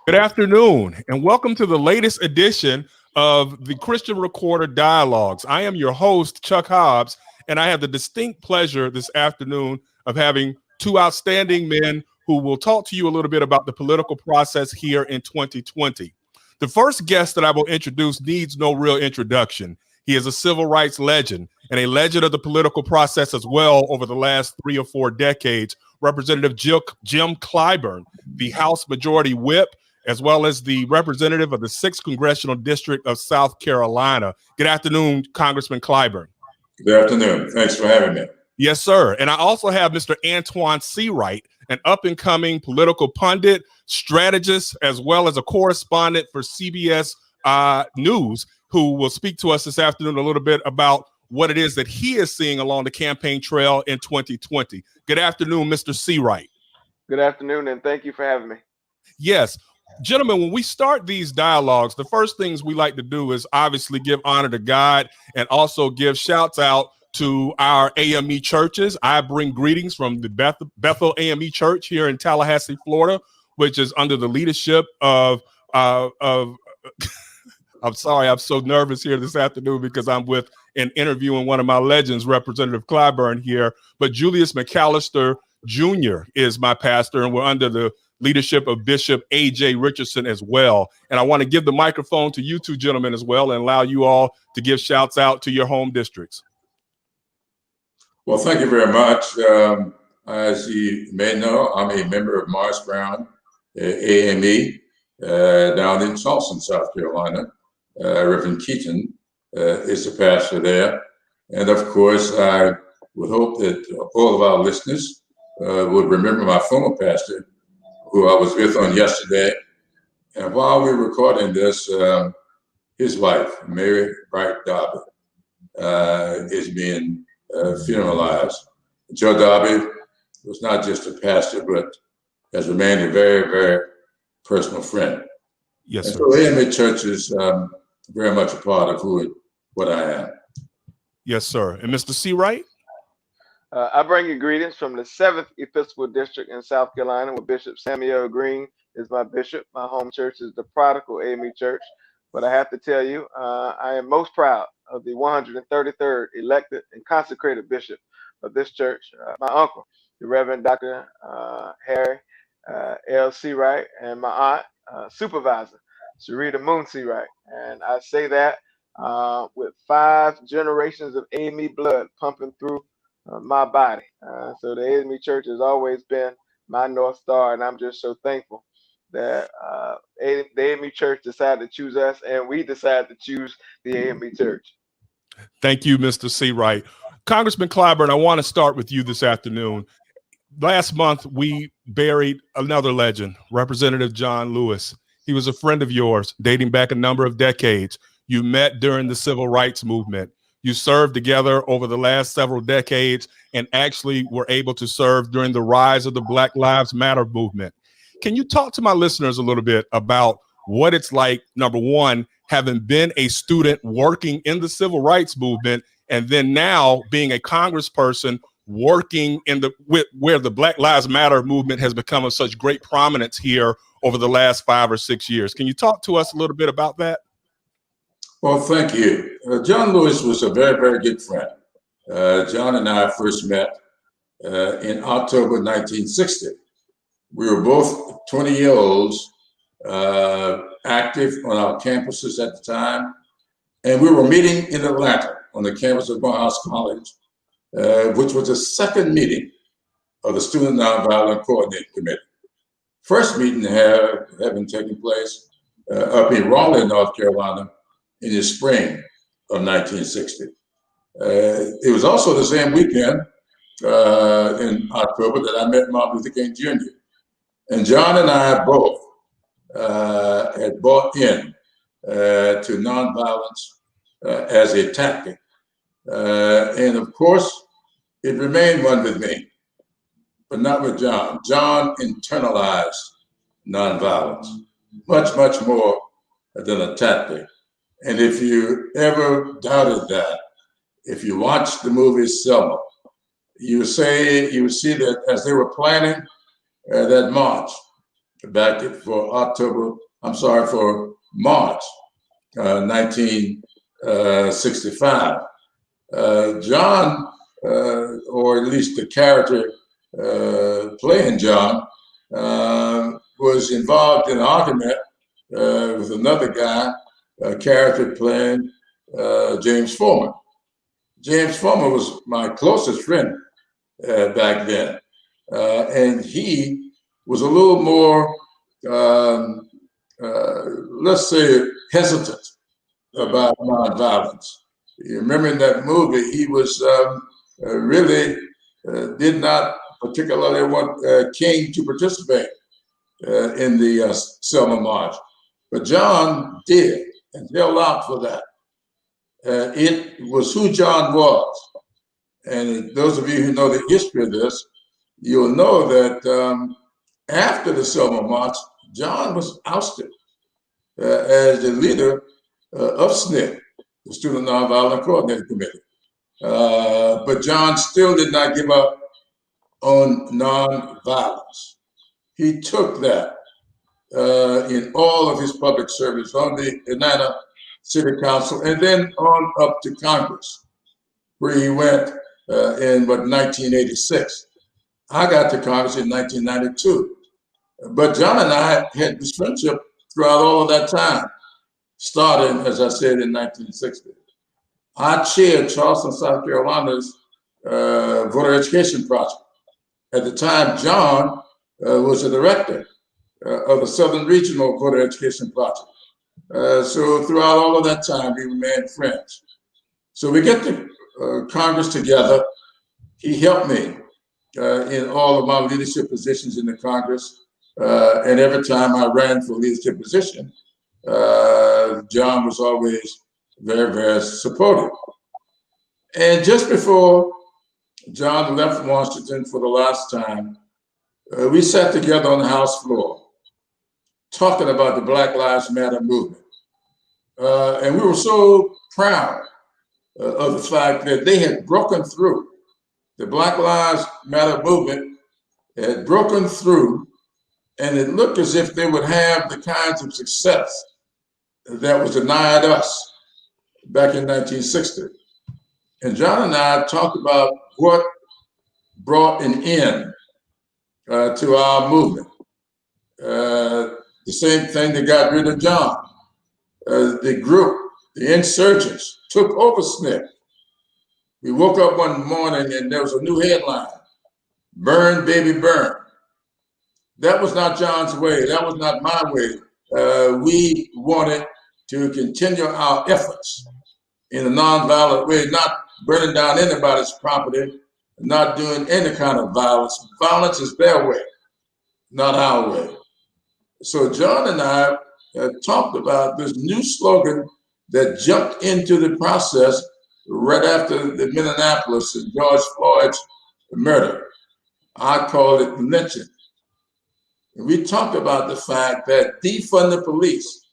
Good afternoon, and welcome to the latest edition of the Christian Recorder Dialogues. I am your host, Chuck Hobbs, and I have the distinct pleasure this afternoon of having two outstanding men who will talk to you a little bit about the political process here in 2020. The first guest that I will introduce needs no real introduction. He is a civil rights legend and a legend of the political process as well over the last 3 or 4 decades. Representative Jim Clyburn, the House Majority Whip, as well as the representative of the 6th Congressional District of South Carolina. Good afternoon, Congressman Clyburn. Good afternoon. Thanks for having me. Yes, sir. And I also have Mr. Antjuan Seawright, an up-and-coming political pundit, strategist, as well as a correspondent for CBS News, who will speak to us this afternoon a little bit about what it is that he is seeing along the campaign trail in 2020. Good afternoon, Mr. Seawright. Good afternoon, and thank you for having me. Yes. Gentlemen, when we start these dialogues, the first things we like to do is obviously give honor to God and also give shouts out to our AME churches. I bring greetings from the Bethel AME Church here in Tallahassee, Florida, which is under the leadership of I'm sorry, I'm so nervous here this afternoon because I'm with an interviewing one of my legends, Representative Clyburn here. But Julius McAllister Jr. is my pastor, and we're under the leadership of Bishop A.J. Richardson as well. And I want to give the microphone to you two gentlemen as well and allow you all to give shouts out to your home districts. Well, thank you very much. As you may know, I'm a member of Morris Brown AME down in Charleston, South Carolina. Reverend Keaton is the pastor there. And of course, I would hope that all of our listeners would remember my former pastor, who I was with on yesterday. And while we're recording this, his wife, Mary Bright Darby, is being funeralized. Joe Darby was not just a pastor, but has remained a very, very personal friend. Yes, and sir. So AME Church is very much a part of what I am. Yes, sir. And Mr. Seawright? I bring you greetings from the 7th Episcopal District in South Carolina, where Bishop Samuel Green is my bishop. My home church is the Prodigal AME Church. But I have to tell you, I am most proud of the 133rd elected and consecrated bishop of this church, my uncle, the Reverend Dr. Harry L. Seawright, and my aunt, supervisor, Sharita Moon Seawright. And I say that with 5 generations of AME blood pumping through my body. So the AME Church has always been my North Star, and I'm just so thankful that the AME Church decided to choose us, and we decided to choose the AME Church. Thank you, Mr. Seawright. Congressman Clyburn, I want to start with you this afternoon. Last month, we buried another legend, Representative John Lewis. He was a friend of yours dating back a number of decades. You met during the civil rights movement. You served together over the last several decades and actually were able to serve during the rise of the Black Lives Matter movement. Can you talk to my listeners a little bit about what it's like, number one, having been a student working in the civil rights movement, and then now being a congressperson working in where the Black Lives Matter movement has become of such great prominence here over the last 5 or 6 years? Can you talk to us a little bit about that? Well, thank you. John Lewis was a very, very good friend. John and I first met in October 1960. We were both 20-year-olds, active on our campuses at the time, and we were meeting in Atlanta on the campus of Morehouse College, which was the second meeting of the Student Nonviolent Coordinating Committee. First meeting having taken place up in Raleigh, North Carolina, in the spring of 1960. It was also the same weekend in October that I met Martin Luther King Jr. And John and I both had bought in to nonviolence as a tactic. And of course, it remained one with me, but not with John. John internalized nonviolence, much, much more than a tactic. And if you ever doubted that, if you watch the movie Selma, you would see that as they were planning that march back for March 1965. John, or at least the character playing John, was involved in an argument with another guy, a character playing James Foreman. James Foreman was my closest friend back then, and he was a little more, let's say, hesitant about nonviolence. You remember in that movie, he was really did not particularly want King to participate in the Selma March, but John did and held out for that. It was who John was. And those of you who know the history of this, you'll know that after the Selma March, John was ousted as the leader of SNCC, the Student Nonviolent Coordinating Committee. But John still did not give up on nonviolence. He took that in all of his public service on the Atlanta City Council and then on up to Congress, where he went in 1986. I got to Congress in 1992. But John and I had this friendship throughout all of that time, starting, as I said, in 1960. I chaired Charleston, South Carolina's voter education project. At the time, John was the director of the Southern Regional Voter Education Project. So throughout all of that time, we remained friends. So we get to Congress together. He helped me in all of my leadership positions in the Congress. And every time I ran for leadership position, John was always very, very supportive. And just before John left Washington for the last time, we sat together on the House floor talking about the Black Lives Matter movement. And we were so proud of the fact that they had broken through. The Black Lives Matter movement had broken through, and it looked as if they would have the kinds of success that was denied us back in 1960. And John and I talked about what brought an end to our movement. The same thing that got rid of John. The group, the insurgents, took over SNCC. We woke up one morning and there was a new headline: "Burn, baby, burn." That was not John's way. That was not my way. We wanted to continue our efforts in a nonviolent way, not burning down anybody's property, not doing any kind of violence. Violence is their way, not our way. So John and I talked about this new slogan that jumped into the process right after the Minneapolis and George Floyd's murder. I called it lynching. And we talked about the fact that defund the police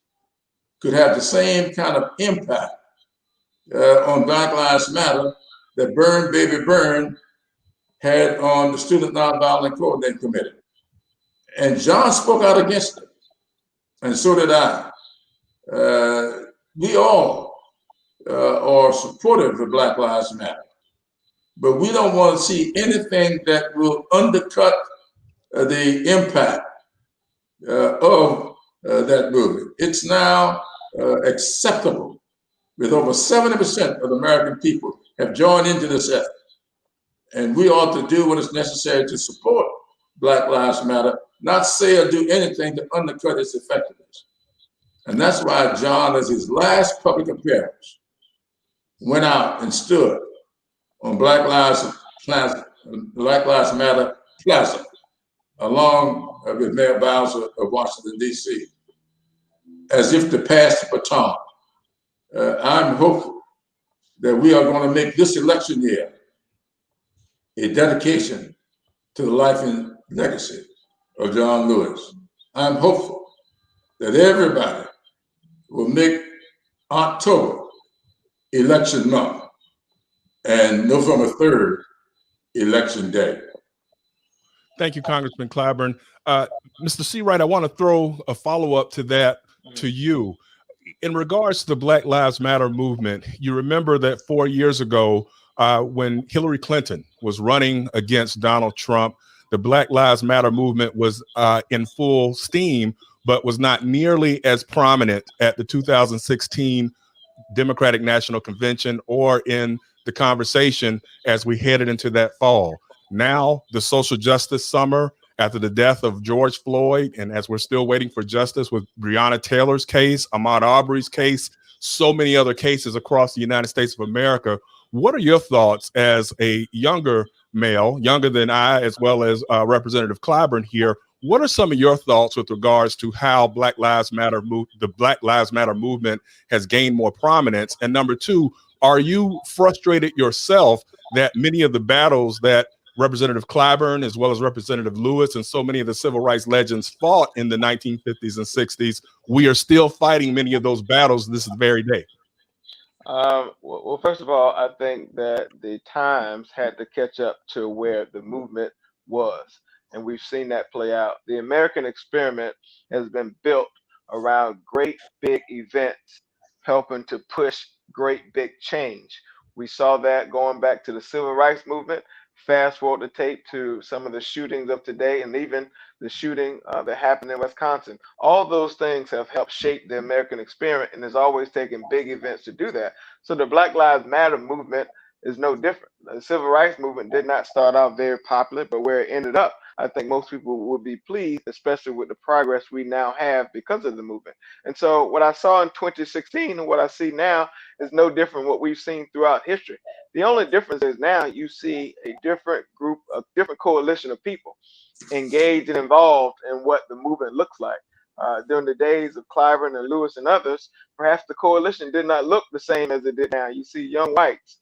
could have the same kind of impact on Black Lives Matter that Burn Baby Burn had on the Student Nonviolent Coordinating Committee. And John spoke out against it, and so did I. We all are supportive of Black Lives Matter, but we don't want to see anything that will undercut the impact of that movement. It's now acceptable, with over 70% of the American people have joined into this effort. And we ought to do what is necessary to support Black Lives Matter, not say or do anything to undercut its effectiveness. And that's why John, as his last public appearance, went out and stood on Black Lives Matter Plaza, along with Mayor Bowser of Washington, D.C., as if to pass the baton. I'm hopeful that we are going to make this election year a dedication to the life and legacy of John Lewis. I'm hopeful that everybody will make October election month and November 3rd election day. Thank you, Congressman Clyburn. Mr. Seawright, I want to throw a follow-up to that to you. In regards to the Black Lives Matter movement, you remember that 4 years ago, when Hillary Clinton was running against Donald Trump, the Black Lives Matter movement was in full steam, but was not nearly as prominent at the 2016 Democratic National Convention or in the conversation as we headed into that fall. Now, the social justice summer, after the death of George Floyd, and as we're still waiting for justice with Breonna Taylor's case, Ahmaud Arbery's case, so many other cases across the United States of America, what are your thoughts as a younger male, younger than I, as well as Representative Clyburn here? What are some of your thoughts with regards to how the Black Lives Matter movement has gained more prominence? And number two, are you frustrated yourself that many of the battles that Representative Clyburn, as well as Representative Lewis, and so many of the civil rights legends fought in the 1950s and 60s, we are still fighting many of those battles this very day? Well, first of all, I think that the times had to catch up to where the movement was, and we've seen that play out. The American experiment has been built around great big events helping to push great big change. We saw that going back to the civil rights movement. Fast forward the tape to some of the shootings of today, and even the shooting that happened in Wisconsin. All those things have helped shape the American experiment, and it's always taken big events to do that. So the Black Lives Matter movement is no different. The civil rights movement did not start out very popular, but where it ended up, I think most people would be pleased, especially with the progress we now have because of the movement. And so what I saw in 2016 and what I see now is no different from what we've seen throughout history. The only difference is now you see a different group, a different coalition of people engaged and involved in what the movement looks like. During the days of Clyburn and Lewis and others, perhaps the coalition did not look the same as it did now. You see young whites,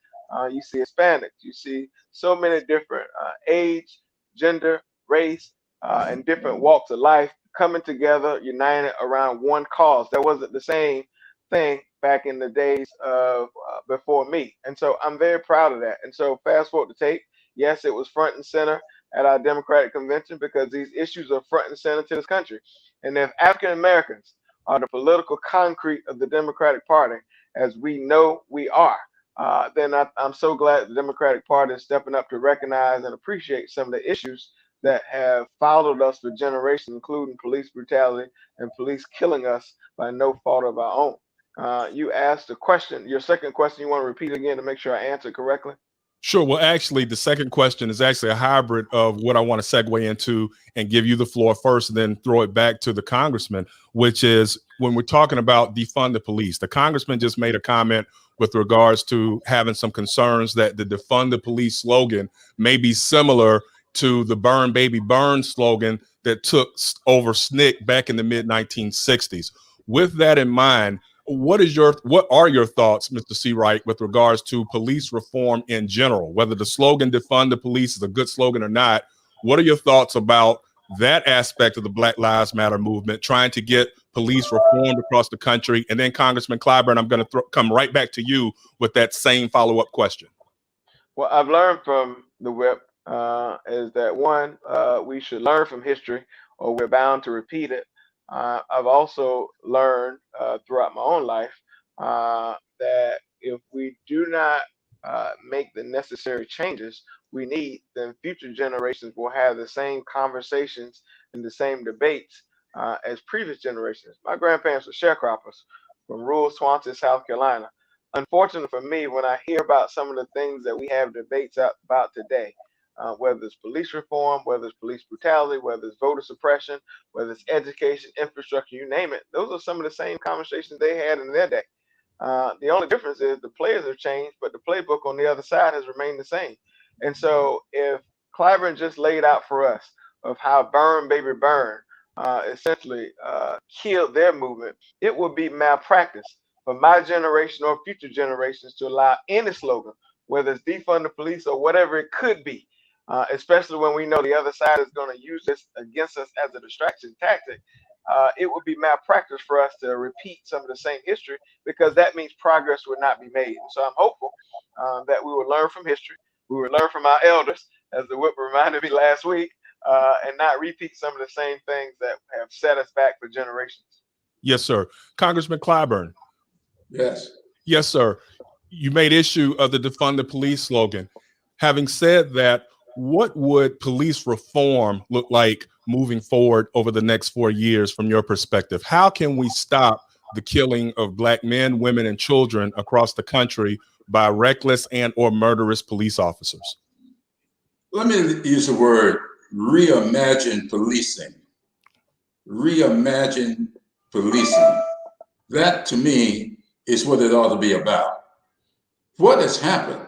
you see Hispanics, you see so many different age, gender, race, and different walks of life coming together, united around one cause. That wasn't the same thing back in the days of before me. And so I'm very proud of that. And so fast forward the tape, yes, it was front and center at our Democratic convention because these issues are front and center to this country. And if African Americans are the political concrete of the Democratic Party, as we know we are, then I'm so glad the Democratic Party is stepping up to recognize and appreciate some of the issues that have followed us for generations, including police brutality and police killing us by no fault of our own. You asked a question, your second question, you want to repeat again to make sure I answer correctly? Sure. Well, actually, the second question is actually a hybrid of what I want to segue into and give you the floor first, and then throw it back to the congressman, which is when we're talking about defund the police. The congressman just made a comment with regards to having some concerns that the defund the police slogan may be similar to the burn baby burn slogan that took over SNCC back in the mid 1960s. With that in mind, what are your thoughts, Mr. Seawright, with regards to police reform in general, whether the slogan defund the police is a good slogan or not? What are your thoughts about that aspect of the Black Lives Matter movement, trying to get police reformed across the country? And then Congressman Clyburn, I'm going to come right back to you with that same follow-up question. Well, I've learned from the whip is that one, we should learn from history or we're bound to repeat it. I've also learned throughout my own life that if we do not make the necessary changes we need, then future generations will have the same conversations and the same debates as previous generations. My grandparents were sharecroppers from rural Swansea, South Carolina. Unfortunately for me, when I hear about some of the things that we have debates about today, whether it's police reform, whether it's police brutality, whether it's voter suppression, whether it's education, infrastructure, you name it. Those are some of the same conversations they had in their day. The only difference is the players have changed, but the playbook on the other side has remained the same. And so if Clyburn just laid out for us of how burn, baby, burn essentially killed their movement, it would be malpractice for my generation or future generations to allow any slogan, whether it's defund the police or whatever it could be, especially when we know the other side is going to use this against us as a distraction tactic. It would be malpractice for us to repeat some of the same history because that means progress would not be made. And so I'm hopeful that we will learn from history. We will learn from our elders, as the whip reminded me last week, and not repeat some of the same things that have set us back for generations. Yes, sir. Congressman Clyburn. Yes. Yes, sir. You made issue of the defund the police slogan. Having said that, what would police reform look like moving forward over the next 4 years from your perspective? How can we stop the killing of Black men, women, and children across the country by reckless and or murderous police officers? Let me use the word reimagine policing. Reimagine policing. That, to me, is what it ought to be about. What has happened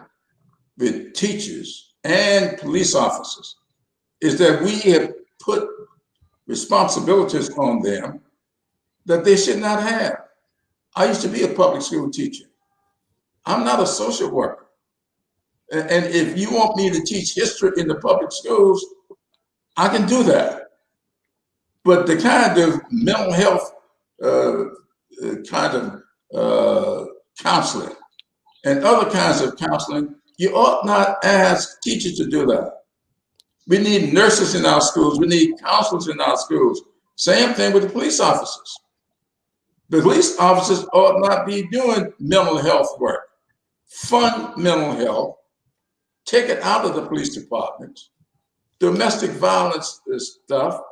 with teachers and police officers is that we have put responsibilities on them that they should not have. I used to be a public school teacher. I'm not a social worker. And if you want me to teach history in the public schools, I can do that. But the kind of mental health counseling and other kinds of counseling, you ought not ask teachers to do that. We need nurses in our schools. We need counselors in our schools. Same thing with the police officers. The police officers ought not be doing mental health work. Fund mental health, take it out of the police departments. Domestic violence stuff,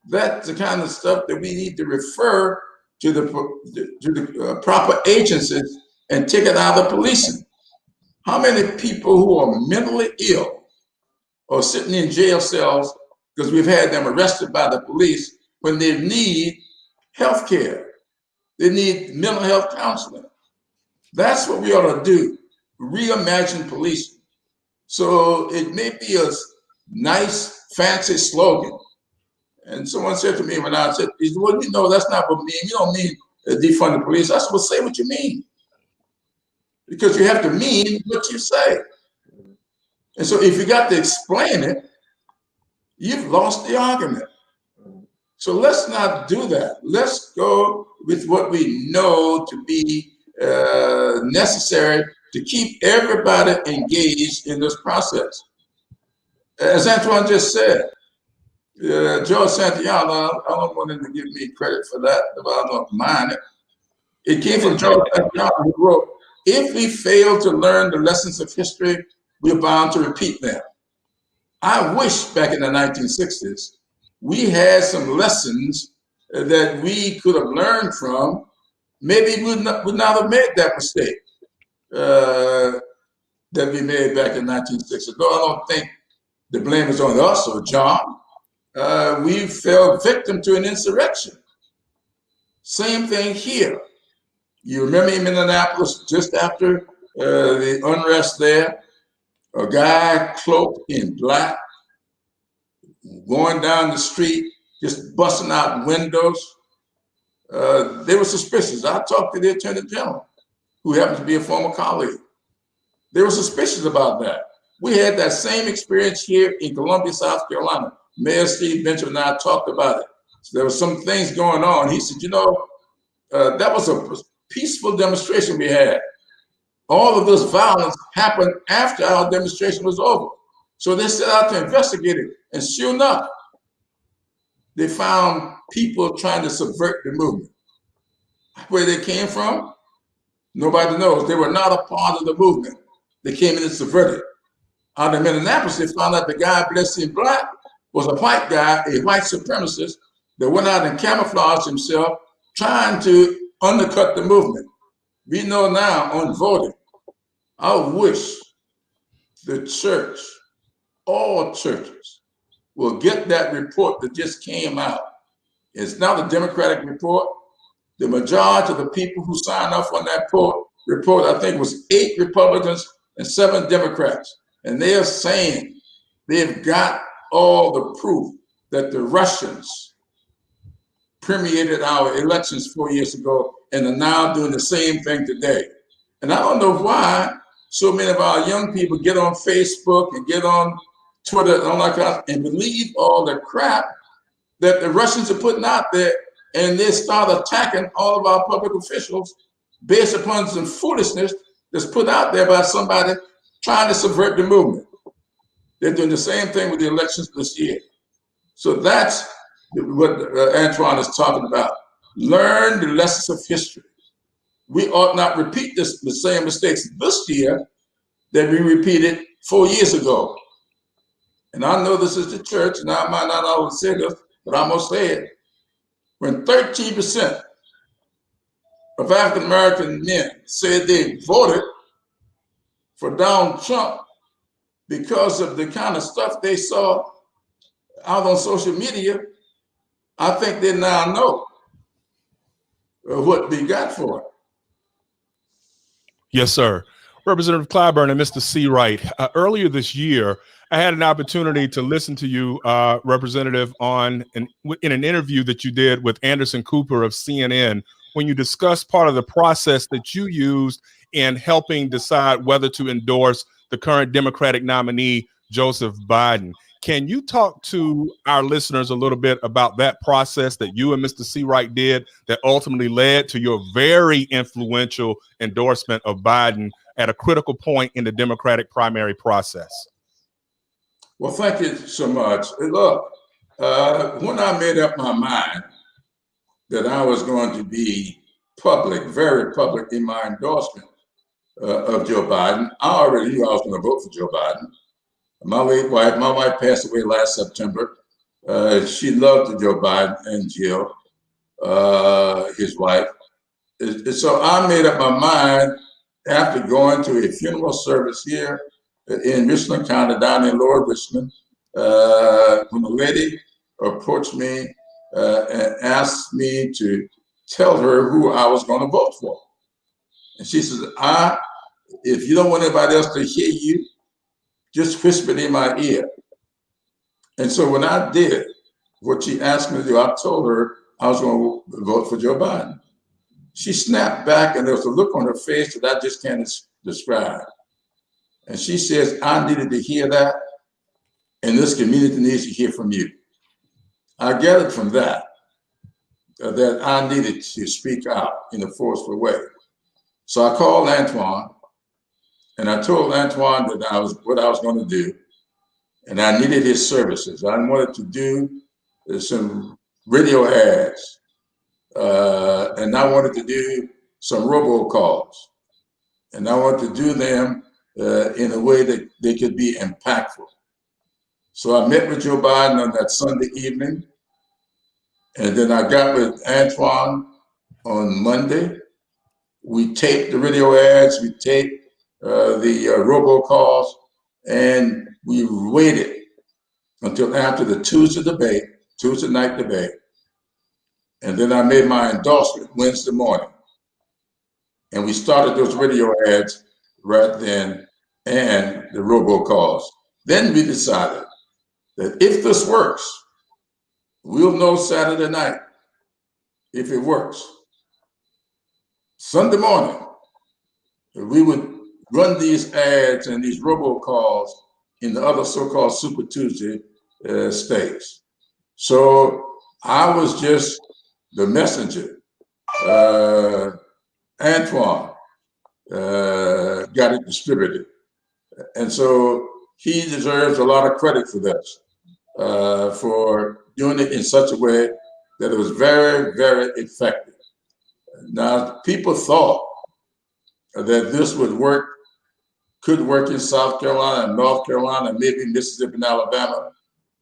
that's the kind of stuff that we need to refer to the proper agencies and take it out of policing. How many people who are mentally ill are sitting in jail cells because we've had them arrested by the police when they need health care? They need mental health counseling. That's what we ought to do, reimagine policing. So it may be a nice, fancy slogan. And someone said to me when I said, well, you know, that's not what we mean. You don't mean defund the police. I said, well, say what you mean. Because you have to mean what you say. And so if you got to explain it, you've lost the argument. So let's not do that. Let's go with what we know to be necessary to keep everybody engaged in this process. As Antjuan just said, George Santayana, I don't want him to give me credit for that, but I don't mind it. It came from George Santayana, who wrote, if we fail to learn the lessons of history, we're bound to repeat them. I wish back in the 1960s, we had some lessons that we could have learned from. Maybe we would not have made that mistake that we made back in 1960s. No, I don't think the blame is on us or John. We fell victim to an insurrection. Same thing here. You remember in Minneapolis, just after the unrest there, a guy cloaked in black, going down the street, just busting out windows. They were suspicious. I talked to the Attorney General, who happens to be a former colleague. They were suspicious about that. We had that same experience here in Columbia, South Carolina. Mayor Steve Benjamin and I talked about it. So there were some things going on. He said, you know, that was a peaceful demonstration we had. All of this violence happened after our demonstration was over. So they set out to investigate it. And sure enough, they found people trying to subvert the movement. Where they came from, nobody knows. They were not a part of the movement. They came in and subverted. Out in Minneapolis, they found out the guy dressed in black was a white guy, a white supremacist that went out and camouflaged himself, trying to undercut the movement. We know now on voting. I wish the church, all churches, will get that report that just came out. It's not a Democratic report. The majority of the people who signed off on that report, I think, was 8 Republicans and 7 Democrats. And they are saying they've got all the proof that the Russians permeated our elections 4 years ago and are now doing the same thing today. And I don't know why so many of our young people get on Facebook and get on Twitter and all that kind of, and believe all the crap that the Russians are putting out there, and they start attacking all of our public officials based upon some foolishness that's put out there by somebody trying to subvert the movement. They're doing the same thing with the elections this year. So that's what Antjuan is talking about. Learn the lessons of history. We ought not repeat the same mistakes this year that we repeated 4 years ago. And I know this is the church, and I might not always say this, but I'm going to say it. When 13% of African American men said they voted for Donald Trump because of the kind of stuff they saw out on social media, I think they now know what we got for it. Yes, sir. Representative Clyburn and Mr. Seawright, earlier this year, I had an opportunity to listen to you, Representative, in an interview that you did with Anderson Cooper of CNN, when you discussed part of the process that you used in helping decide whether to endorse the current Democratic nominee, Joseph Biden. Can you talk to our listeners a little bit about that process that you and Mr. Seawright did that ultimately led to your very influential endorsement of Biden at a critical point in the Democratic primary process? Well, thank you so much. Look, when I made up my mind that I was going to be public, very public in my endorsement of Joe Biden, I already knew I was going to vote for Joe Biden. My wife passed away last September. She loved Joe Biden and Jill, his wife. So I made up my mind after going to a funeral service here in Richland County, down in Lower Richland, when a lady approached me and asked me to tell her who I was going to vote for. And she says, if you don't want anybody else to hear you, just whisper it in my ear. And so when I did what she asked me to do, I told her I was going to vote for Joe Biden. She snapped back, and there was a look on her face that I just can't describe. And she says, I needed to hear that, and this community needs to hear from you. I gathered from that that I needed to speak out in a forceful way. So I called Antjuan, and I told Antjuan that what I was going to do, and I needed his services. I wanted to do some radio ads, and I wanted to do some robocalls, and I wanted to do them in a way that they could be impactful. So I met with Joe Biden on that Sunday evening, and then I got with Antjuan on Monday. We taped the radio ads, we taped the robocalls, and we waited until after the Tuesday night debate, and then I made my endorsement Wednesday morning. And we started those radio ads right then and the robocalls. Then we decided that if this works, we'll know Saturday night if it works. Sunday morning, we would run these ads and these robocalls in the other so-called Super Tuesday states. So I was just the messenger. Antjuan got it distributed. And so he deserves a lot of credit for this, for doing it in such a way that it was very, very effective. Now, people thought that this could work in South Carolina, North Carolina, maybe Mississippi and Alabama.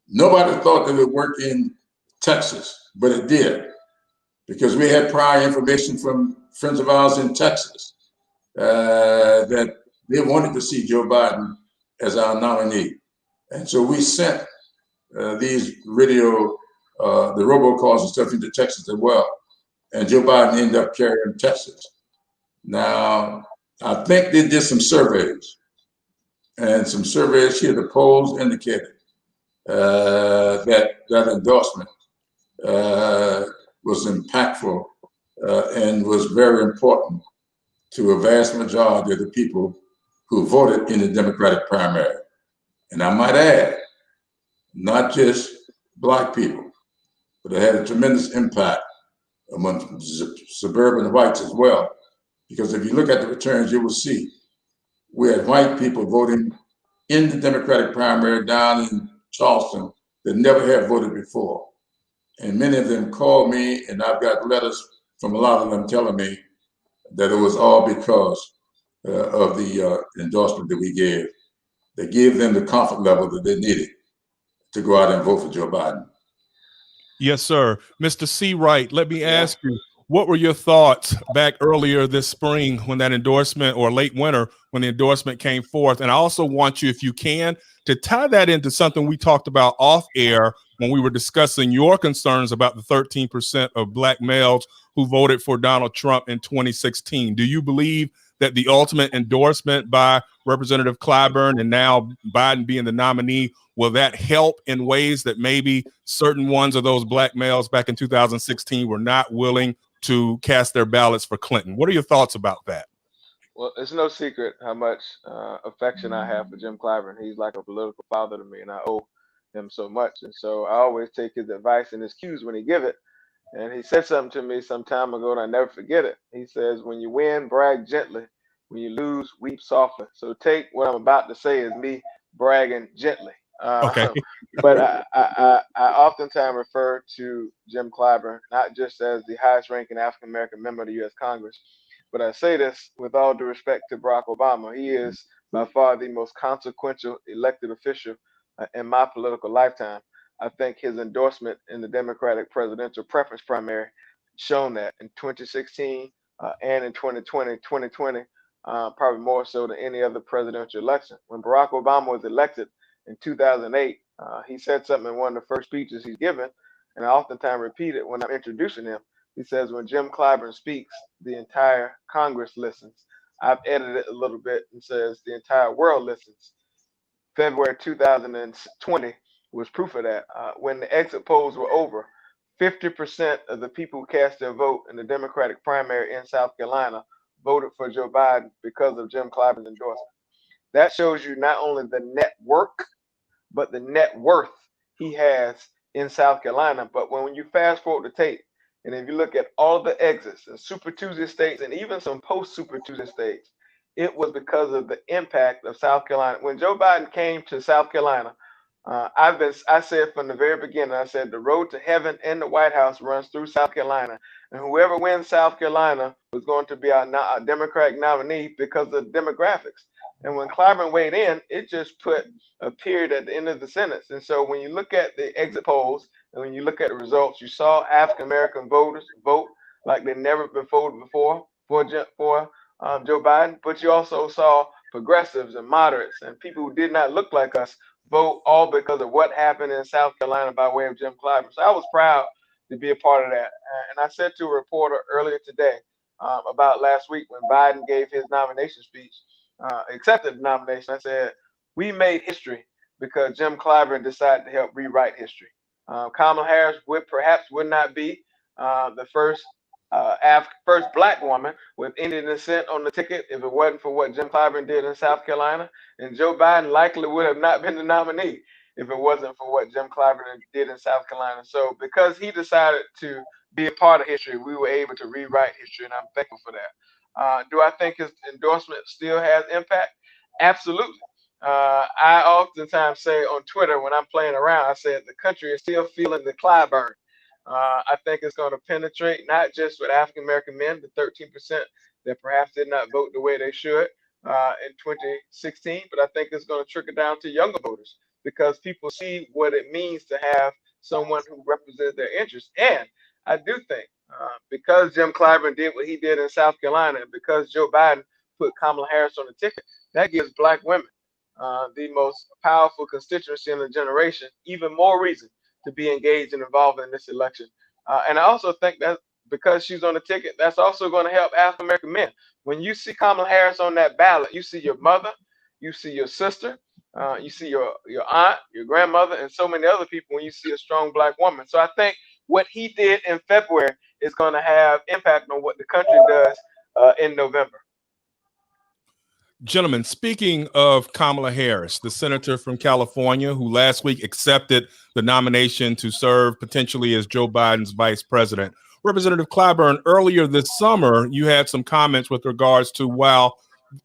Nobody thought it would work in Texas, but it did, because we had prior information from friends of ours in Texas that they wanted to see Joe Biden as our nominee. And so we sent these radio, the robocalls and stuff into Texas as well. And Joe Biden ended up carrying Texas. Now, I think they did some surveys, and some surveys here, the polls indicated that endorsement was impactful and was very important to a vast majority of the people who voted in the Democratic primary. And I might add, not just Black people, but it had a tremendous impact among suburban whites as well. Because if you look at the returns, you will see we had white people voting in the Democratic primary down in Charleston that never had voted before. And many of them called me, and I've got letters from a lot of them telling me that it was all because of the endorsement that we gave. That gave them the comfort level that they needed to go out and vote for Joe Biden. Yes, sir. Mr. Seawright, let me ask you, what were your thoughts back earlier this spring when that endorsement, or late winter when the endorsement came forth? And I also want you, if you can, to tie that into something we talked about off air when we were discussing your concerns about the 13% of Black males who voted for Donald Trump in 2016. Do you believe that the ultimate endorsement by Representative Clyburn and now Biden being the nominee, will that help in ways that maybe certain ones of those Black males back in 2016 were not willing to cast their ballots for Clinton? What are your thoughts about that? Well, it's no secret how much affection I have for Jim Clyburn. He's like a political father to me, and I owe him so much. And so I always take his advice and his cues when he give it. And he said something to me some time ago, and I never forget it. He says, when you win, brag gently. When you lose, weep softly. So take what I'm about to say as me bragging gently. Okay. But I oftentimes refer to Jim Clyburn, not just as the highest ranking African-American member of the U.S. Congress, but I say this with all due respect to Barack Obama. He is by far the most consequential elected official in my political lifetime. I think his endorsement in the Democratic presidential preference primary shown that in 2016 and in 2020, probably more so than any other presidential election. When Barack Obama was elected in 2008, he said something in one of the first speeches he's given, and I oftentimes repeat it when I'm introducing him. He says, when Jim Clyburn speaks, the entire Congress listens. I've edited it a little bit and says the entire world listens. February 2020 was proof of that. When the exit polls were over, 50% of the people who cast their vote in the Democratic primary in South Carolina voted for Joe Biden because of Jim Clyburn's endorsement. That shows you not only the network, but the net worth he has in South Carolina. But when you fast forward the tape, and if you look at all the exits and Super Tuesday states and even some post Super Tuesday states, it was because of the impact of South Carolina. When Joe Biden came to South Carolina, I said from the very beginning, I said the road to heaven and the White House runs through South Carolina, and whoever wins South Carolina was going to be our Democratic nominee because of demographics. And when Clyburn weighed in, it just put a period at the end of the sentence. And so when you look at the exit polls and when you look at the results, you saw African American voters vote like they never been voted before for Joe Biden, but you also saw progressives and moderates and people who did not look like us vote, all because of what happened in South Carolina by way of Jim Clyburn. So I was proud to be a part of that. And I said to a reporter earlier today about last week when Biden gave his nomination speech, accepted the nomination, I said, we made history because Jim Clyburn decided to help rewrite history. Kamala Harris would not be the first Black woman with Indian descent on the ticket if it wasn't for what Jim Clyburn did in South Carolina. And Joe Biden likely would have not been the nominee if it wasn't for what Jim Clyburn did in South Carolina. So because he decided to be a part of history, we were able to rewrite history, and I'm thankful for that. Do I think his endorsement still has impact? Absolutely. I oftentimes say on Twitter when I'm playing around, I said the country is still feeling the Clyburn. I think it's going to penetrate not just with African American men, the 13% that perhaps did not vote the way they should in 2016, but I think it's going to trickle down to younger voters because people see what it means to have someone who represents their interests. And I do think because Jim Clyburn did what he did in South Carolina, and because Joe Biden put Kamala Harris on the ticket, that gives Black women, the most powerful constituency in the generation, even more reason to be engaged and involved in this election. And I also think that because she's on the ticket, that's also going to help African American men. When you see Kamala Harris on that ballot, you see your mother, you see your sister, you see your aunt, your grandmother, and so many other people when you see a strong Black woman. So I think what he did in February is going to have impact on what the country does in November. Gentlemen, speaking of Kamala Harris, the senator from California who last week accepted the nomination to serve potentially as Joe Biden's vice president, Representative Clyburn, earlier this summer, you had some comments with regards to, while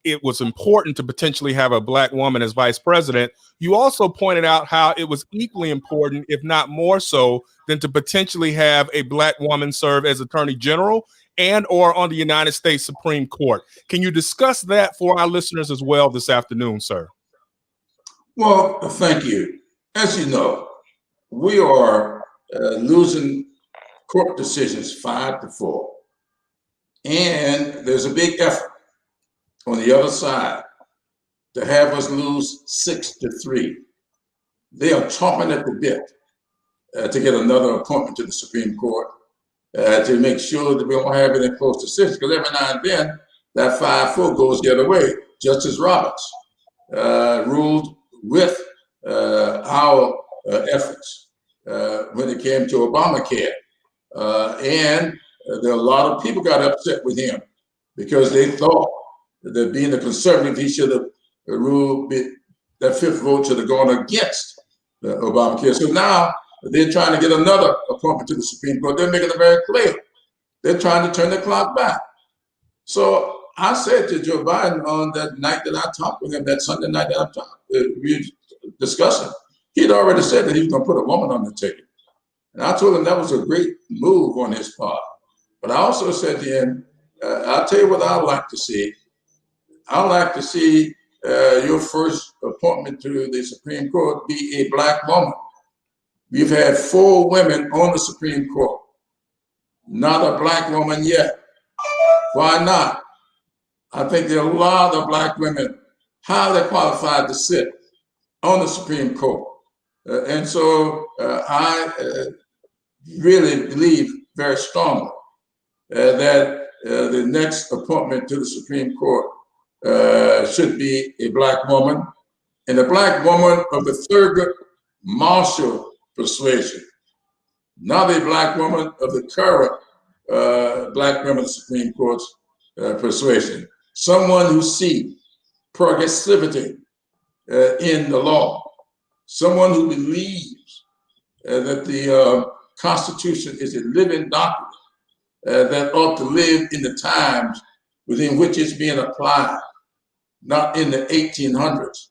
it was important to potentially have a black woman as vice president, you also pointed out how it was equally important, if not more so, than to potentially have a black woman serve as attorney general and or on the United States Supreme Court. Can you discuss that for our listeners as well this afternoon, sir? Well, thank you. As you know, we are losing court decisions 5-4. And there's a big effort on the other side to have us lose 6-3. They are chomping at the bit to get another appointment to the Supreme Court to make sure that we don't have any close decisions. Because every now and then, that 5-4 goes the other way. Justice Roberts ruled with our efforts when it came to Obamacare. And there are a lot of people got upset with him because they thought that being a conservative, he should have ruled that fifth vote should have gone against Obamacare. So now they're trying to get another appointment to the Supreme Court. They're making it very clear. They're trying to turn the clock back. So I said to Joe Biden on that night that I talked with him, that Sunday night that we were discussing, he'd already said that he was going to put a woman on the ticket. And I told him that was a great move on his part. But I also said to him, I'll tell you what I'd like to see. I'd like to see your first appointment to the Supreme Court be a black woman. We've had 4 women on the Supreme Court. Not a black woman yet. Why not? I think there are a lot of black women highly qualified to sit on the Supreme Court. And so I really believe very strongly that the next appointment to the Supreme Court should be a black woman, and a black woman of the Thurgood Marshall persuasion, not a black woman of the current black women of the Supreme Court's persuasion. Someone who sees progressivity in the law, someone who believes that the Constitution is a living document that ought to live in the times within which it's being applied, not in the 1800s,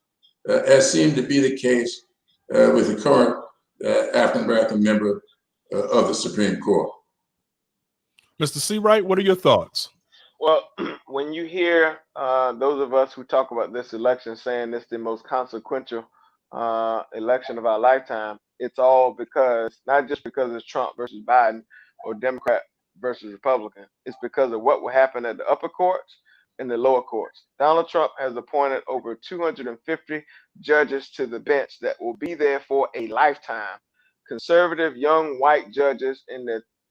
as seemed to be the case with the current African-American member of the Supreme Court. Mr. Seawright, what are your thoughts? Well, when you hear those of us who talk about this election saying it's the most consequential election of our lifetime, it's all because, not just because it's Trump versus Biden or Democrat versus Republican, it's because of what will happen at the upper courts and the lower courts. Donald Trump has appointed over 250 judges to the bench that will be there for a lifetime. Conservative young white judges in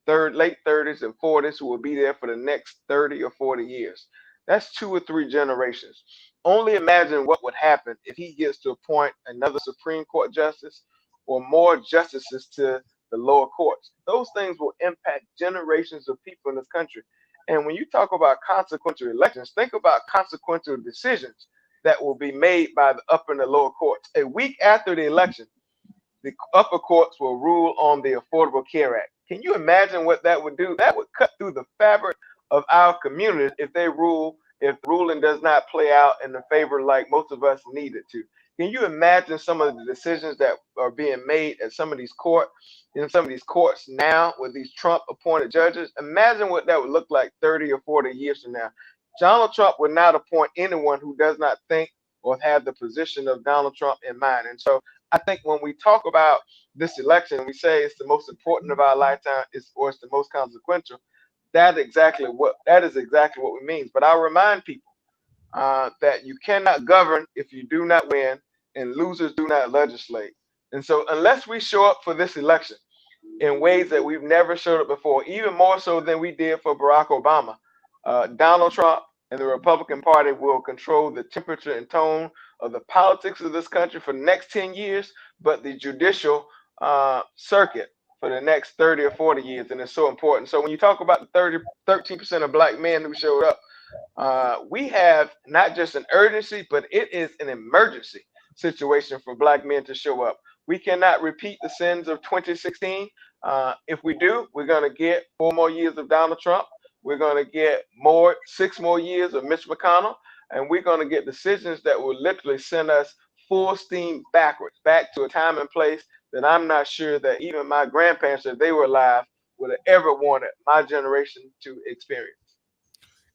their late 30s and 40s who will be there for the next 30 or 40 years. That's 2 or 3 generations. Only imagine what would happen if he gets to appoint another Supreme Court justice or more justices to the lower courts. Those things will impact generations of people in this country. And when you talk about consequential elections, think about consequential decisions that will be made by the upper and the lower courts. A week after the election, the upper courts will rule on the Affordable Care Act. Can you imagine what that would do? That would cut through the fabric of our community if the ruling does not play out in the favor like most of us need it to. Can you imagine some of the decisions that are being made at some of these courts now with these Trump appointed judges? Imagine what that would look like 30 or 40 years from now. Donald Trump would not appoint anyone who does not think or have the position of Donald Trump in mind. And so I think when we talk about this election, we say it's the most important of our lifetime, or it's the most consequential. That is exactly what we mean. But I'll remind people that you cannot govern if you do not win, and losers do not legislate. And so unless we show up for this election in ways that we've never showed up before, even more so than we did for Barack Obama, Donald Trump and the Republican Party will control the temperature and tone of the politics of this country for the next 10 years, but the judicial circuit for the next 30 or 40 years. And it's so important. So when you talk about the 13% of black men who showed up, we have not just an urgency, but it is an emergency situation for black men to show up. We cannot repeat the sins of 2016. If we do, we're going to get 4 more years of Donald Trump. We're going to get 6 more years of Mitch McConnell. and we're going to get decisions that will literally send us full steam backwards, back to a time and place that I'm not sure that even my grandparents, if they were alive, would have ever wanted my generation to experience.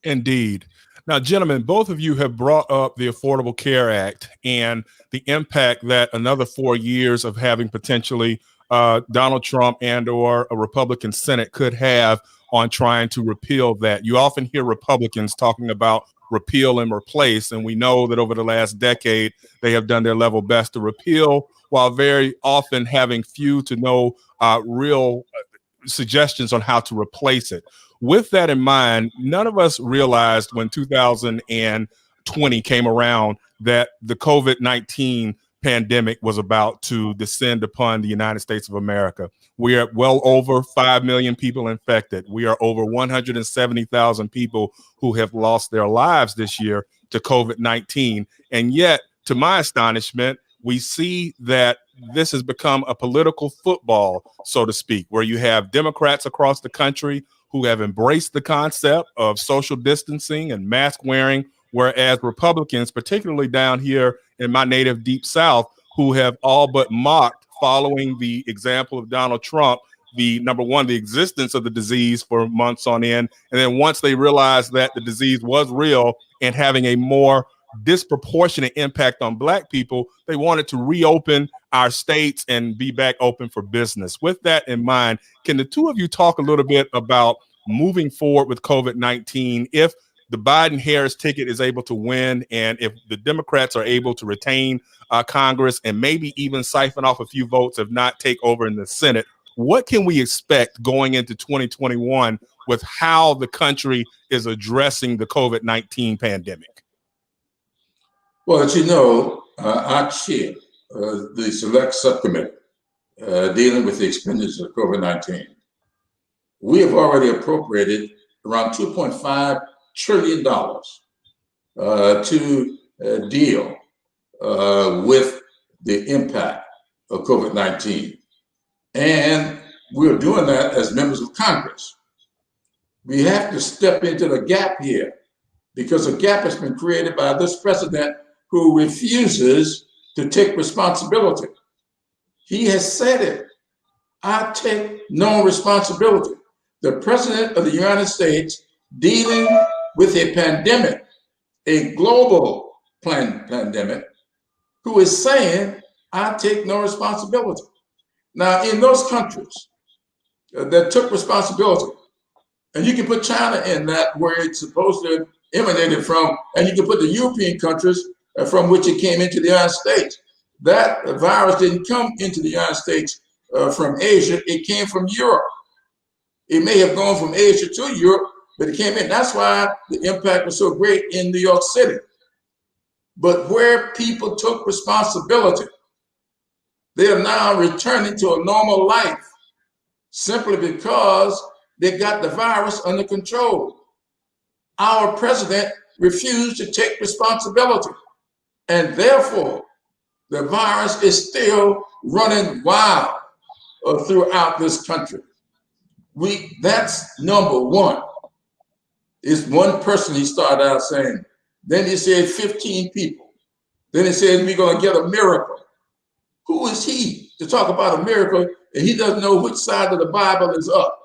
Indeed. Now, gentlemen, both of you have brought up the Affordable Care Act and the impact that another 4 years of having potentially Donald Trump and or a Republican Senate could have on trying to repeal that. You often hear Republicans talking about repeal and replace, and we know that over the last decade, they have done their level best to repeal while very often having few to no real suggestions on how to replace it. With that in mind, none of us realized when 2020 came around that the COVID-19 pandemic was about to descend upon the United States of America. We are well over 5 million people infected. We are over 170,000 people who have lost their lives this year to COVID-19. And yet, to my astonishment, we see that this has become a political football, so to speak, where you have Democrats across the country who have embraced the concept of social distancing and mask wearing, whereas Republicans, particularly down here in my native Deep South, who have all but mocked, following the example of Donald Trump, the number one, the existence of the disease for months on end. And then once they realized that the disease was real and having a more disproportionate impact on Black people, they wanted to reopen our states and be back open for business. With that in mind, can the two of you talk a little bit about moving forward with COVID-19 if the Biden-Harris ticket is able to win and if the Democrats are able to retain Congress and maybe even siphon off a few votes, if not take over in the Senate? What can we expect going into 2021 with how the country is addressing the COVID-19 pandemic? Well, as you know, I chair the select subcommittee dealing with the expenditures of COVID-19. We have already appropriated around $2.5 trillion to deal with the impact of COVID-19. And we're doing that as members of Congress. We have to step into the gap here because a gap has been created by this president who refuses to take responsibility. He has said it. I take no responsibility. The president of the United States dealing with a pandemic, a global pandemic, who is saying, I take no responsibility. Now, in those countries that took responsibility, and you can put China in that where it's supposed to emanate from, and you can put the European countries from which it came into the United States. That virus didn't come into the United States from Asia, it came from Europe. It may have gone from Asia to Europe, but it came in. That's why the impact was so great in New York City. But where people took responsibility, they are now returning to a normal life simply because they got the virus under control. Our president refused to take responsibility, and therefore the virus is still running wild throughout this country. That's number one. It's one person he started out saying. Then he said 15 people. Then he said we're going to get a miracle. Who is he to talk about a miracle and he doesn't know which side of the Bible is up?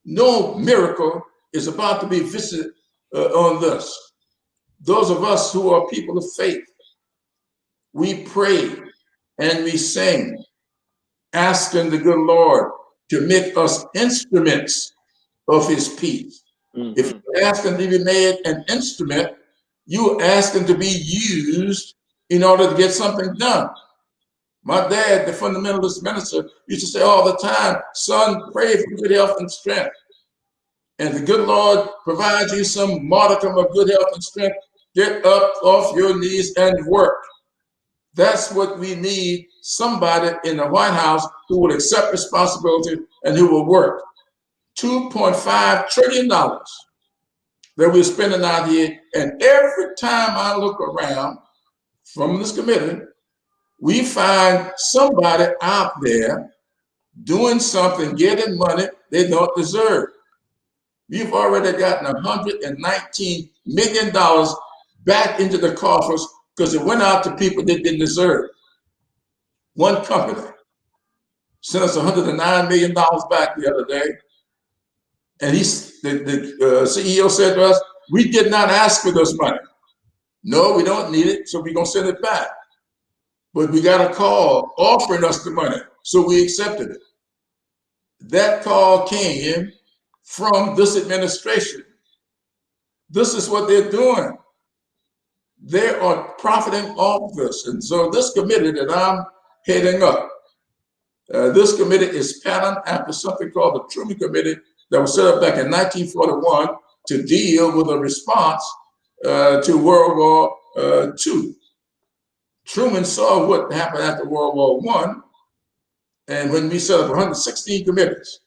No miracle is about to be visited on this. Those of us who are people of faith, we pray and we sing, asking the good Lord to make us instruments of his peace. Mm-hmm. If you ask him to be made an instrument, you ask him to be used in order to get something done. My dad, the fundamentalist minister, used to say all the time, son, pray for good health and strength. And the good Lord provides you some modicum of good health and strength. Get up off your knees and work. That's what we need, somebody in the White House who will accept responsibility and who will work. $2.5 trillion that we're spending out here. And every time I look around from this committee, we find somebody out there doing something, getting money they don't deserve. We've already gotten $119 million back into the coffers because it went out to people that didn't deserve it. One company sent us $109 million back the other day. And the CEO said to us, we did not ask for this money. No, we don't need it, so we're going to send it back. But we got a call offering us the money, so we accepted it. That call came from this administration. This is what they're doing. They are profiting off this. And so this committee that I'm heading up, this committee is patterned after something called the Truman Committee that was set up back in 1941 to deal with a response to World War II. Truman saw what happened after World War I, and when we set up 116 committees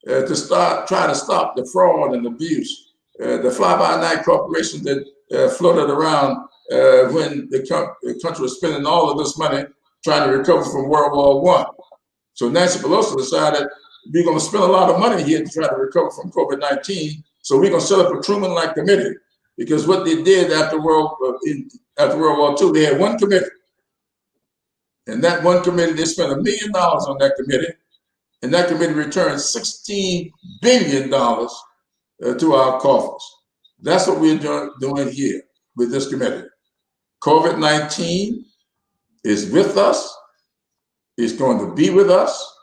to try to stop the fraud and abuse, the fly-by-night corporations that floated around when the country was spending all of this money trying to recover from World War I. So Nancy Pelosi decided we're going to spend a lot of money here to try to recover from COVID-19. So we're going to set up a Truman-like committee, because what they did after World War II, they had one committee. And that one committee, they spent $1 million on that committee. And that committee returned $16 billion to our coffers. That's what we're doing here with this committee. COVID-19 is with us. It's going to be with us.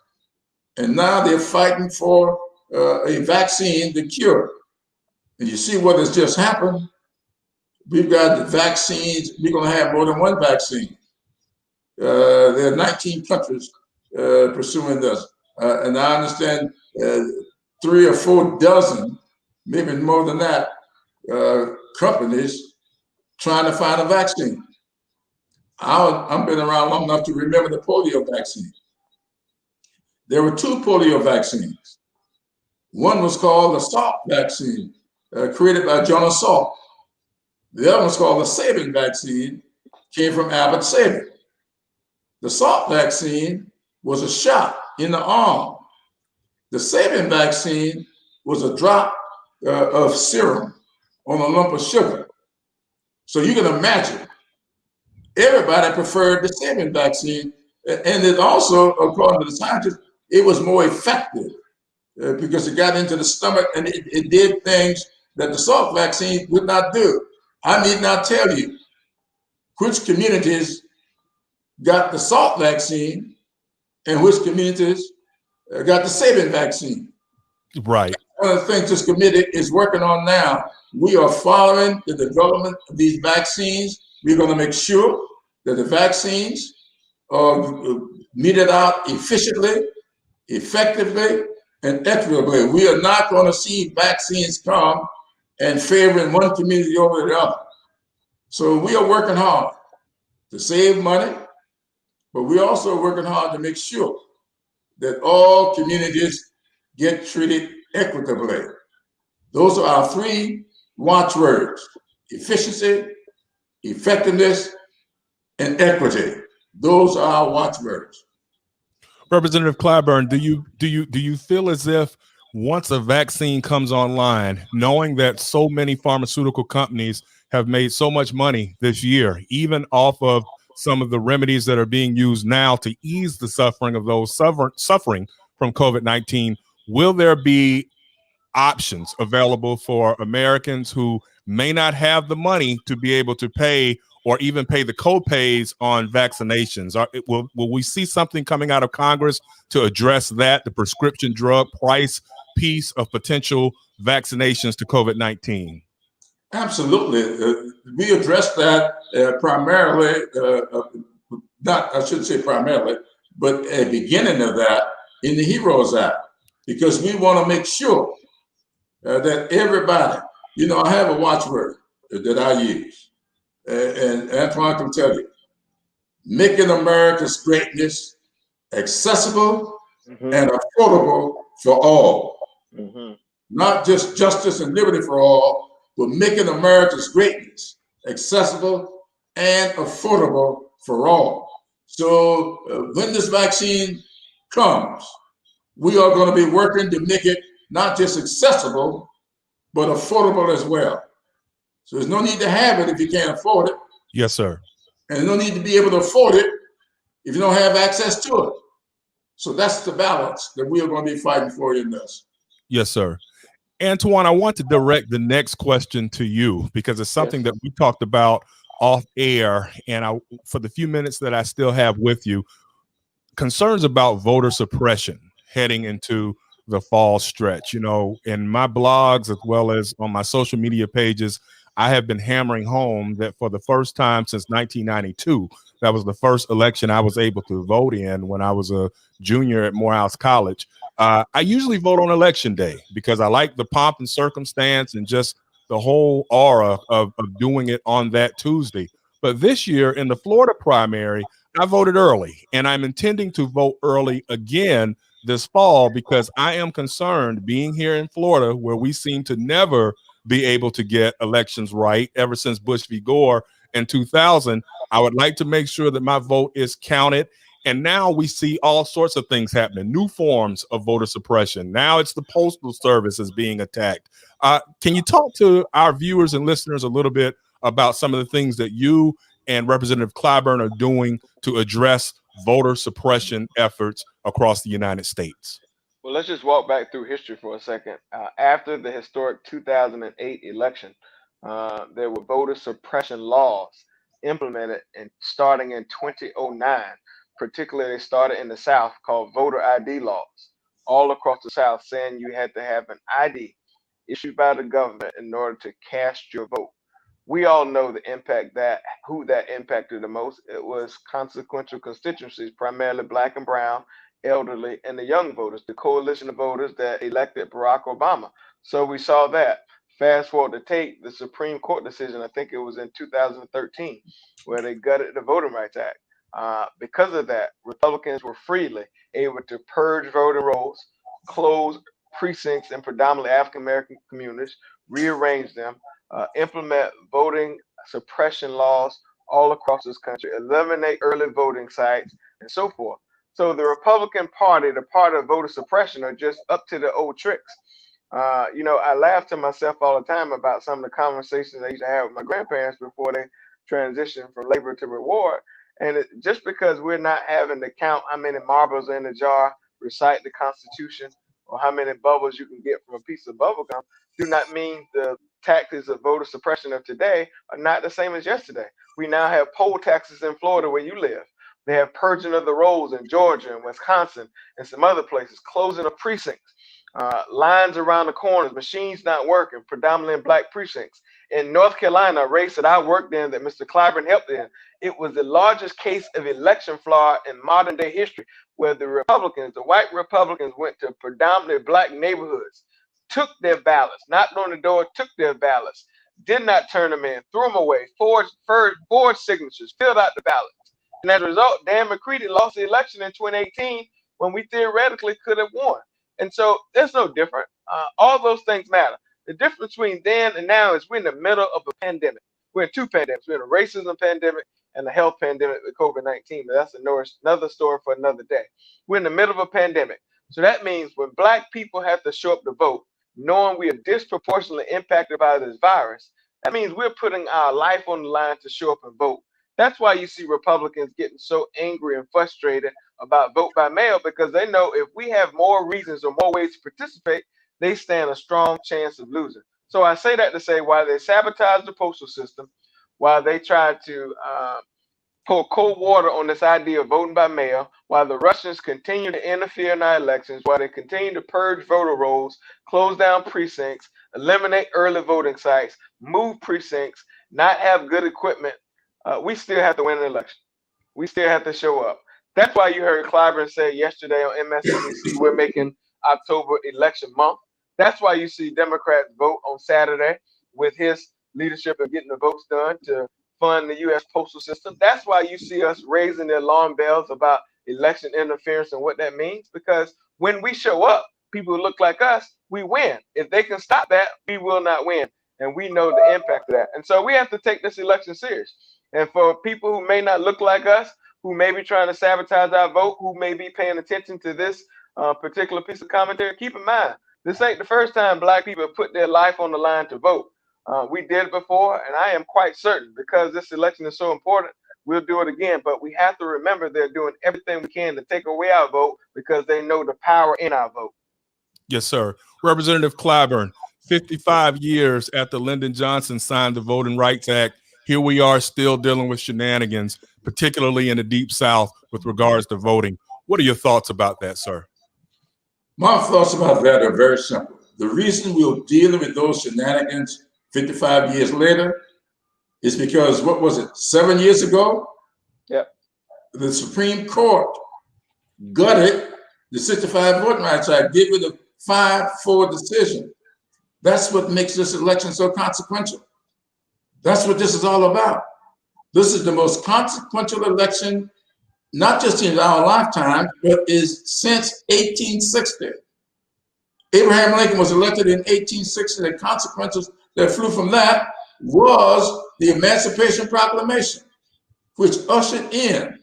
And now they're fighting for a vaccine to cure. And you see what has just happened. We've got the vaccines. We're going to have more than one vaccine. There are 19 countries pursuing this. And I understand 3 or 4 dozen, maybe more than that, companies trying to find a vaccine. I've been around long enough to remember the polio vaccine. There were 2 polio vaccines. One was called the Salk vaccine, created by Jonas Salk. The other was called the Sabin vaccine, came from Abbott Sabin. The Salk vaccine was a shot in the arm. The Sabin vaccine was a drop of serum on a lump of sugar. So you can imagine, everybody preferred the Sabin vaccine. And it also, according to the scientists, it was more effective because it got into the stomach and it did things that the Salk vaccine would not do. I need not tell you which communities got the Salk vaccine and which communities got the Sabin vaccine. Right. One of the things this committee is working on now, we are following the development of these vaccines. We're going to make sure that the vaccines are meted out efficiently, effectively, and equitably. We are not going to see vaccines come and favoring one community over the other. So we are working hard to save money, but we're also working hard to make sure that all communities get treated equitably. Those are our 3 watchwords: efficiency, effectiveness, and equity. Those are our watchwords. Representative Clyburn, do you feel as if once a vaccine comes online, knowing that so many pharmaceutical companies have made so much money this year, even off of some of the remedies that are being used now to ease the suffering of those suffering from COVID-19, will there be options available for Americans who may not have the money to be able to pay or even pay the co-pays on vaccinations? Will we see something coming out of Congress to address that, the prescription drug price piece of potential vaccinations to COVID-19? Absolutely. We addressed that primarily, I shouldn't say primarily, but at the beginning of that in the HEROES Act, because we want to make sure that everybody, I have a watchword that I use, and Antjuan can tell you: making America's greatness accessible and affordable for all. Not just justice and liberty for all, but making America's greatness accessible and affordable for all. So when this vaccine comes, we are going to be working to make it not just accessible, but affordable as well. So there's no need to have it if you can't afford it. Yes, sir. And there's no need to be able to afford it if you don't have access to it. So that's the balance that we are going to be fighting for in this. Yes, sir. Antjuan, I want to direct the next question to you because it's something that we talked about off air. And for the few minutes that I still have with you, concerns about voter suppression heading into the fall stretch. You know, in my blogs as well as on my social media pages, I have been hammering home that for the first time since 1992, that was the first election I was able to vote in when I was a junior at Morehouse College. I usually vote on election day because I like the pomp and circumstance and just the whole aura of doing it on that Tuesday. But this year in the Florida primary, I voted early, and I'm intending to vote early again this fall because I am concerned being here in Florida where we seem to never be able to get elections right ever since Bush v. Gore in 2000. I would like to make sure that my vote is counted. And now we see all sorts of things happening, new forms of voter suppression. Now it's the Postal Service is being attacked. Can you talk to our viewers and listeners a little bit about some of the things that you and Representative Clyburn are doing to address voter suppression efforts across the United States? Well, let's just walk back through history for a second. After the historic 2008 election, there were voter suppression laws implemented and starting in 2009. Particularly, they started in the South called voter ID laws all across the South, saying you had to have an ID issued by the government in order to cast your vote. We all know the impact who that impacted the most. It was consequential constituencies, primarily black and brown, elderly, and the young voters, the coalition of voters that elected Barack Obama. So we saw that. Fast forward to tape, the Supreme Court decision, I think it was in 2013, where they gutted the Voting Rights Act. Because of that, Republicans were freely able to purge voting rolls, close precincts in predominantly African American communities, rearrange them, implement voting suppression laws all across this country, eliminate early voting sites, and so forth. So the Republican Party, the party of voter suppression, are just up to the old tricks. I laugh to myself all the time about some of the conversations I used to have with my grandparents before they transitioned from labor to reward. And just because we're not having to count how many marbles are in the jar, recite the Constitution, or how many bubbles you can get from a piece of bubble gum, do not mean the tactics of voter suppression of today are not the same as yesterday. We now have poll taxes in Florida where you live. They have purging of the rolls in Georgia and Wisconsin and some other places, closing of precincts, lines around the corners, machines not working, predominantly in black precincts. In North Carolina, a race that I worked in that Mr. Clyburn helped in, it was the largest case of election fraud in modern day history, where the Republicans, the white Republicans, went to predominantly black neighborhoods, took their ballots, knocked on the door, took their ballots, did not turn them in, threw them away, forged signatures, filled out the ballots. And as a result, Dan McCready lost the election in 2018 when we theoretically could have won. And so there's no different. All those things matter. The difference between then and now is we're in the middle of a pandemic. We're in two pandemics. We're in a racism pandemic and a health pandemic with COVID-19. But that's another story for another day. We're in the middle of a pandemic. So that means when black people have to show up to vote, knowing we are disproportionately impacted by this virus, that means we're putting our life on the line to show up and vote. That's why you see Republicans getting so angry and frustrated about vote by mail, because they know if we have more reasons or more ways to participate, they stand a strong chance of losing. So I say that to say, while they sabotage the postal system, while they try to pour cold water on this idea of voting by mail, while the Russians continue to interfere in our elections, while they continue to purge voter rolls, close down precincts, eliminate early voting sites, move precincts, not have good equipment, we still have to win an election. We still have to show up. That's why you heard Clyburn say yesterday on MSNBC, we're making October election month. That's why you see Democrats vote on Saturday with his leadership of getting the votes done to fund the U.S. postal system. That's why you see us raising the alarm bells about election interference and what that means, because when we show up, people who look like us, we win. If they can stop that, we will not win. And we know the impact of that. And so we have to take this election serious. And for people who may not look like us, who may be trying to sabotage our vote, who may be paying attention to this particular piece of commentary, keep in mind, this ain't the first time black people have put their life on the line to vote. We did it before, and I am quite certain, because this election is so important, we'll do it again. But we have to remember they're doing everything we can to take away our vote because they know the power in our vote. Yes, sir. Representative Clyburn, 55 years after Lyndon Johnson signed the Voting Rights Act, here we are still dealing with shenanigans, particularly in the Deep South with regards to voting. What are your thoughts about that, sir? My thoughts about that are very simple. The reason we're dealing with those shenanigans 55 years later is because, what was it, 7 years ago? Yep. The Supreme Court gutted the 65 Voting Rights Act, gave it a 5-4 decision. That's what makes this election so consequential. That's what this is all about. This is the most consequential election, not just in our lifetime, but is since 1860. Abraham Lincoln was elected in 1860. The consequences that flew from that was the Emancipation Proclamation, which ushered in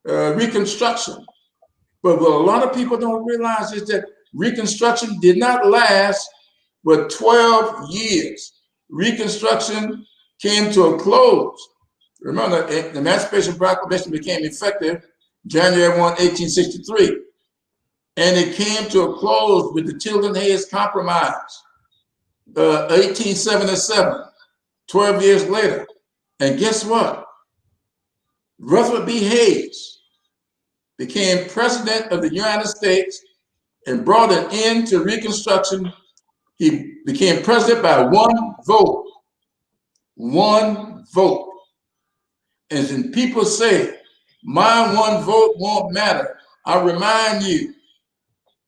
Reconstruction. But what a lot of people don't realize is that Reconstruction did not last but 12 years. Reconstruction came to a close. Remember, the Emancipation Proclamation became effective January 1, 1863. And it came to a close with the Tilden-Hayes Compromise, 1877, 12 years later. And guess what? Rutherford B. Hayes became president of the United States and brought an end to Reconstruction. He became president by one vote. One vote. And when people say, my one vote won't matter, I remind you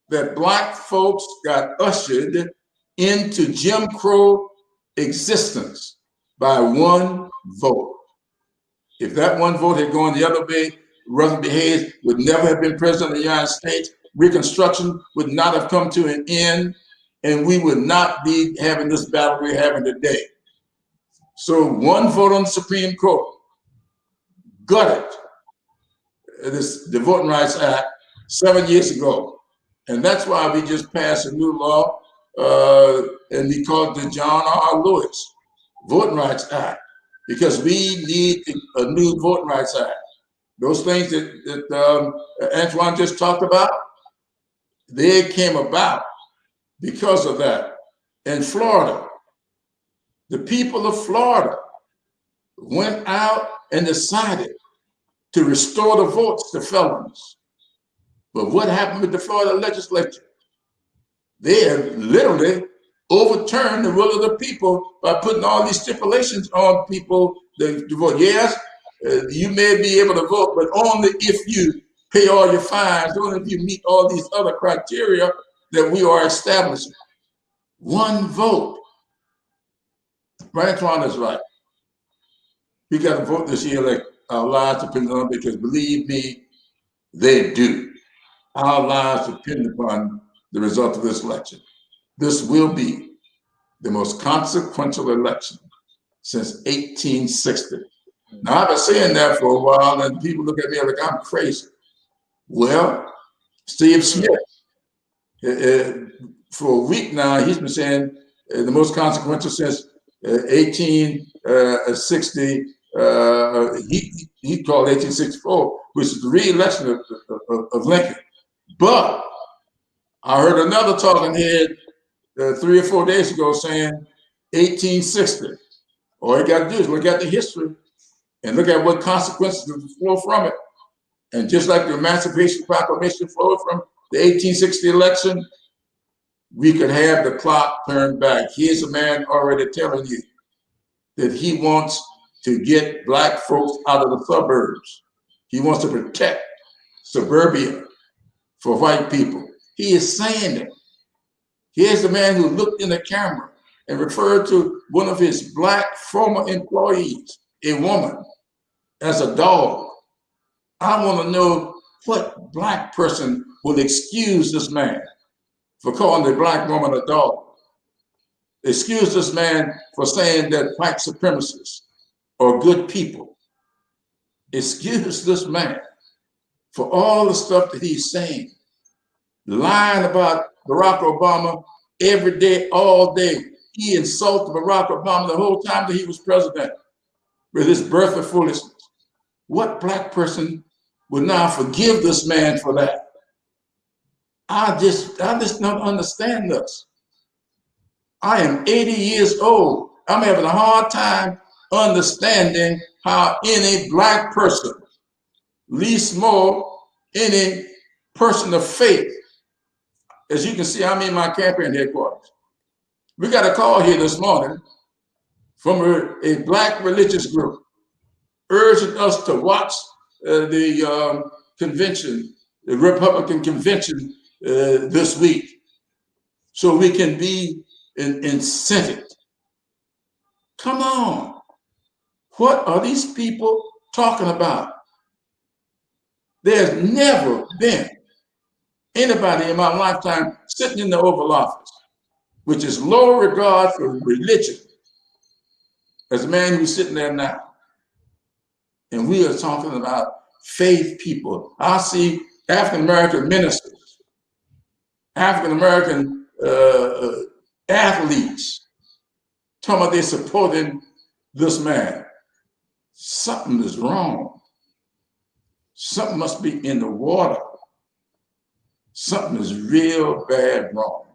that Black folks got ushered into Jim Crow existence by one vote. If that one vote had gone the other way, Rutherford B. Hayes would never have been president of the United States. Reconstruction would not have come to an end, and we would not be having this battle we're having today. So one vote on the Supreme Court gutted the Voting Rights Act 7 years ago. And that's why we just passed a new law, and we call it the John R. Lewis Voting Rights Act, because we need a new Voting Rights Act. Those things that Antjuan just talked about, they came about because of that. In Florida, the people of Florida went out and decided to restore the votes to felons. But what happened with the Florida legislature? They have literally overturned the will of the people by putting all these stipulations on people to vote. Yes, you may be able to vote, but only if you pay all your fines, only if you meet all these other criteria that we are establishing. One vote. Antjuan is right. We got to vote this year like our lives depend on it, because believe me, they do. Our lives depend upon the result of this election. This will be the most consequential election since 1860. Now, I've been saying that for a while, and people look at me like I'm crazy. Well, Steve Smith, for a week now, he's been saying the most consequential since 1860. He called 1864, which is the re-election of Lincoln. But I heard another talking head 3 or 4 days ago saying 1860. All you got to do is look at the history and look at what consequences flow from it. And just like the Emancipation Proclamation flowed from the 1860 election, we could have the clock turned back. Here's a man already telling you that he wants to get Black folks out of the suburbs. He wants to protect suburbia for white people. He is saying that. Here's a man who looked in the camera and referred to one of his Black former employees, a woman, as a dog. I want to know what Black person will excuse this man for calling the Black woman a dog. Excuse this man for saying that white supremacists are good people. Excuse this man for all the stuff that he's saying, lying about Barack Obama every day, all day, he insulted Barack Obama the whole time that he was president with his birth of foolishness. What black person would now forgive this man for that? I just don't understand this. I am 80 years old. I'm having a hard time understanding how any black person, least more any person of faith. As you can see, I'm in my campaign headquarters. We got a call here this morning from a black religious group urging us to watch the convention, the Republican convention this week, so we can be incented. Come on. What are these people talking about? There's never been anybody in my lifetime sitting in the Oval Office, which is low regard for religion, as a man who's sitting there now. And we are talking about faith people. I see African-American ministers, African-American athletes, talking about they're supporting this man. Something is wrong. Something must be in the water. Something is real bad wrong.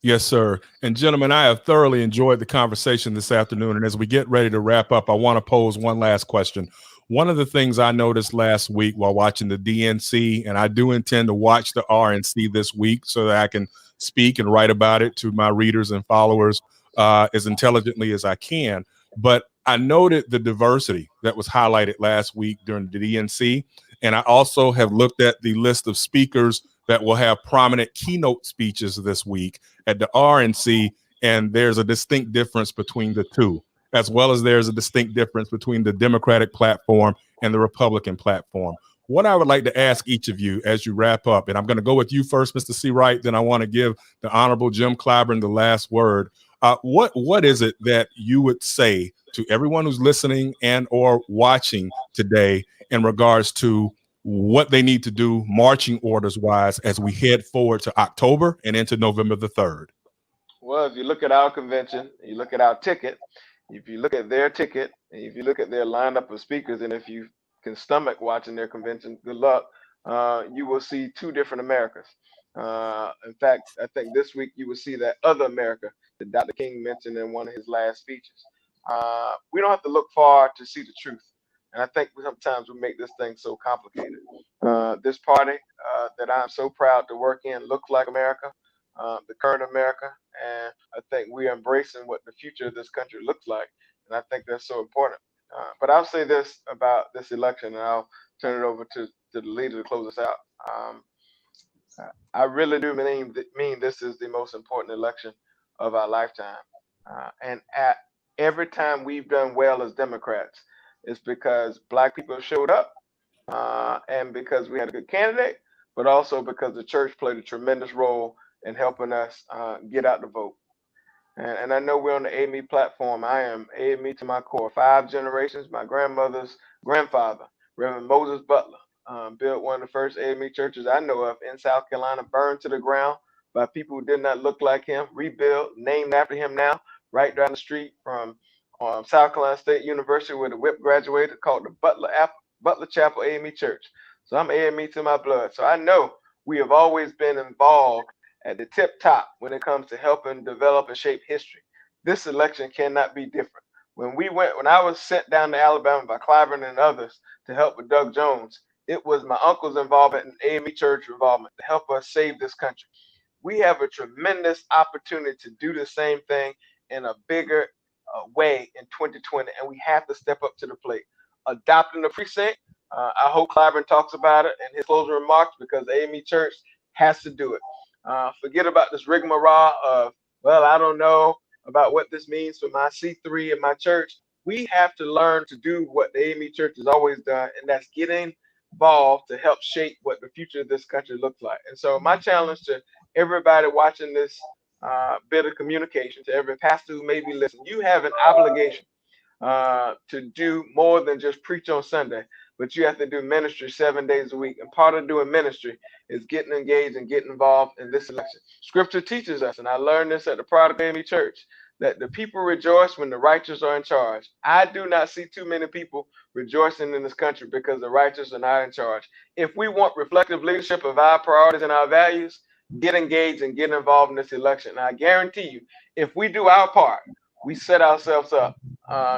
Yes, sir. And gentlemen, I have thoroughly enjoyed the conversation this afternoon. And as we get ready to wrap up, I want to pose one last question. One of the things I noticed last week while watching the DNC, and I do intend to watch the RNC this week so that I can speak and write about it to my readers and followers as intelligently as I can. But I noted the diversity that was highlighted last week during the DNC. And I also have looked at the list of speakers that will have prominent keynote speeches this week at the RNC, and there's a distinct difference between the two, as well as there's a distinct difference between the Democratic platform and the Republican platform. What I would like to ask each of you as you wrap up, and I'm going to go with you first, Mr. Seawright, then I want to give the Honorable Jim Clyburn the last word. What is it that you would say to everyone who's listening and or watching today in regards to what they need to do marching orders wise as we head forward to October and into November the 3rd? Well, if you look at our convention, you look at our ticket, if you look at their ticket, and if you look at their lineup of speakers, and if you can stomach watching their convention, good luck, you will see two different Americas. In fact, I think this week you will see that other America that Dr. King mentioned in one of his last speeches. We don't have to look far to see the truth. And I think sometimes we make this thing so complicated. This party that I'm so proud to work in looks like America, the current America. And I think we're embracing what the future of this country looks like. And I think that's so important. But I'll say this about this election, and I'll turn it over to the leader to close us out. I really do mean this is the most important election of our lifetime. And at every time we've done well as Democrats, it's because black people showed up and because we had a good candidate, but also because the church played a tremendous role in helping us get out the vote. And I know we're on the AME platform. I am AME to my core. 5 generations. My grandmother's grandfather, Reverend Moses Butler, built one of the first AME churches I know of in South Carolina, burned to the ground by people who did not look like him, rebuilt, named after him now, right down the street from South Carolina State University, where the whip graduated, called the Butler Chapel AME Church. So I'm AME to my blood. So I know we have always been involved at the tip top when it comes to helping develop and shape history. This election cannot be different. When I was sent down to Alabama by Clyburn and others to help with Doug Jones, it was my uncle's involvement and AME Church involvement to help us save this country. We have a tremendous opportunity to do the same thing in a bigger way in 2020, and we have to step up to the plate. Adopting the precinct, I hope Clyburn talks about it in his closing remarks, because the AME Church has to do it. Forget about this rigmarole of, well, I don't know about what this means for my C3 and my church. We have to learn to do what the AME Church has always done, and that's getting involved to help shape what the future of this country looks like. And so my challenge to everybody watching this bit of communication, to every pastor who may be listening, you have an obligation to do more than just preach on Sunday, but you have to do ministry 7 days a week. And part of doing ministry is getting engaged and getting involved in this election. Scripture teaches us, and I learned this at the Prodigal AME Church, that the people rejoice when the righteous are in charge. I do not see too many people rejoicing in this country because the righteous are not in charge. If we want reflective leadership of our priorities and our values, get engaged and get involved in this election. And I guarantee you, if we do our part, we set ourselves up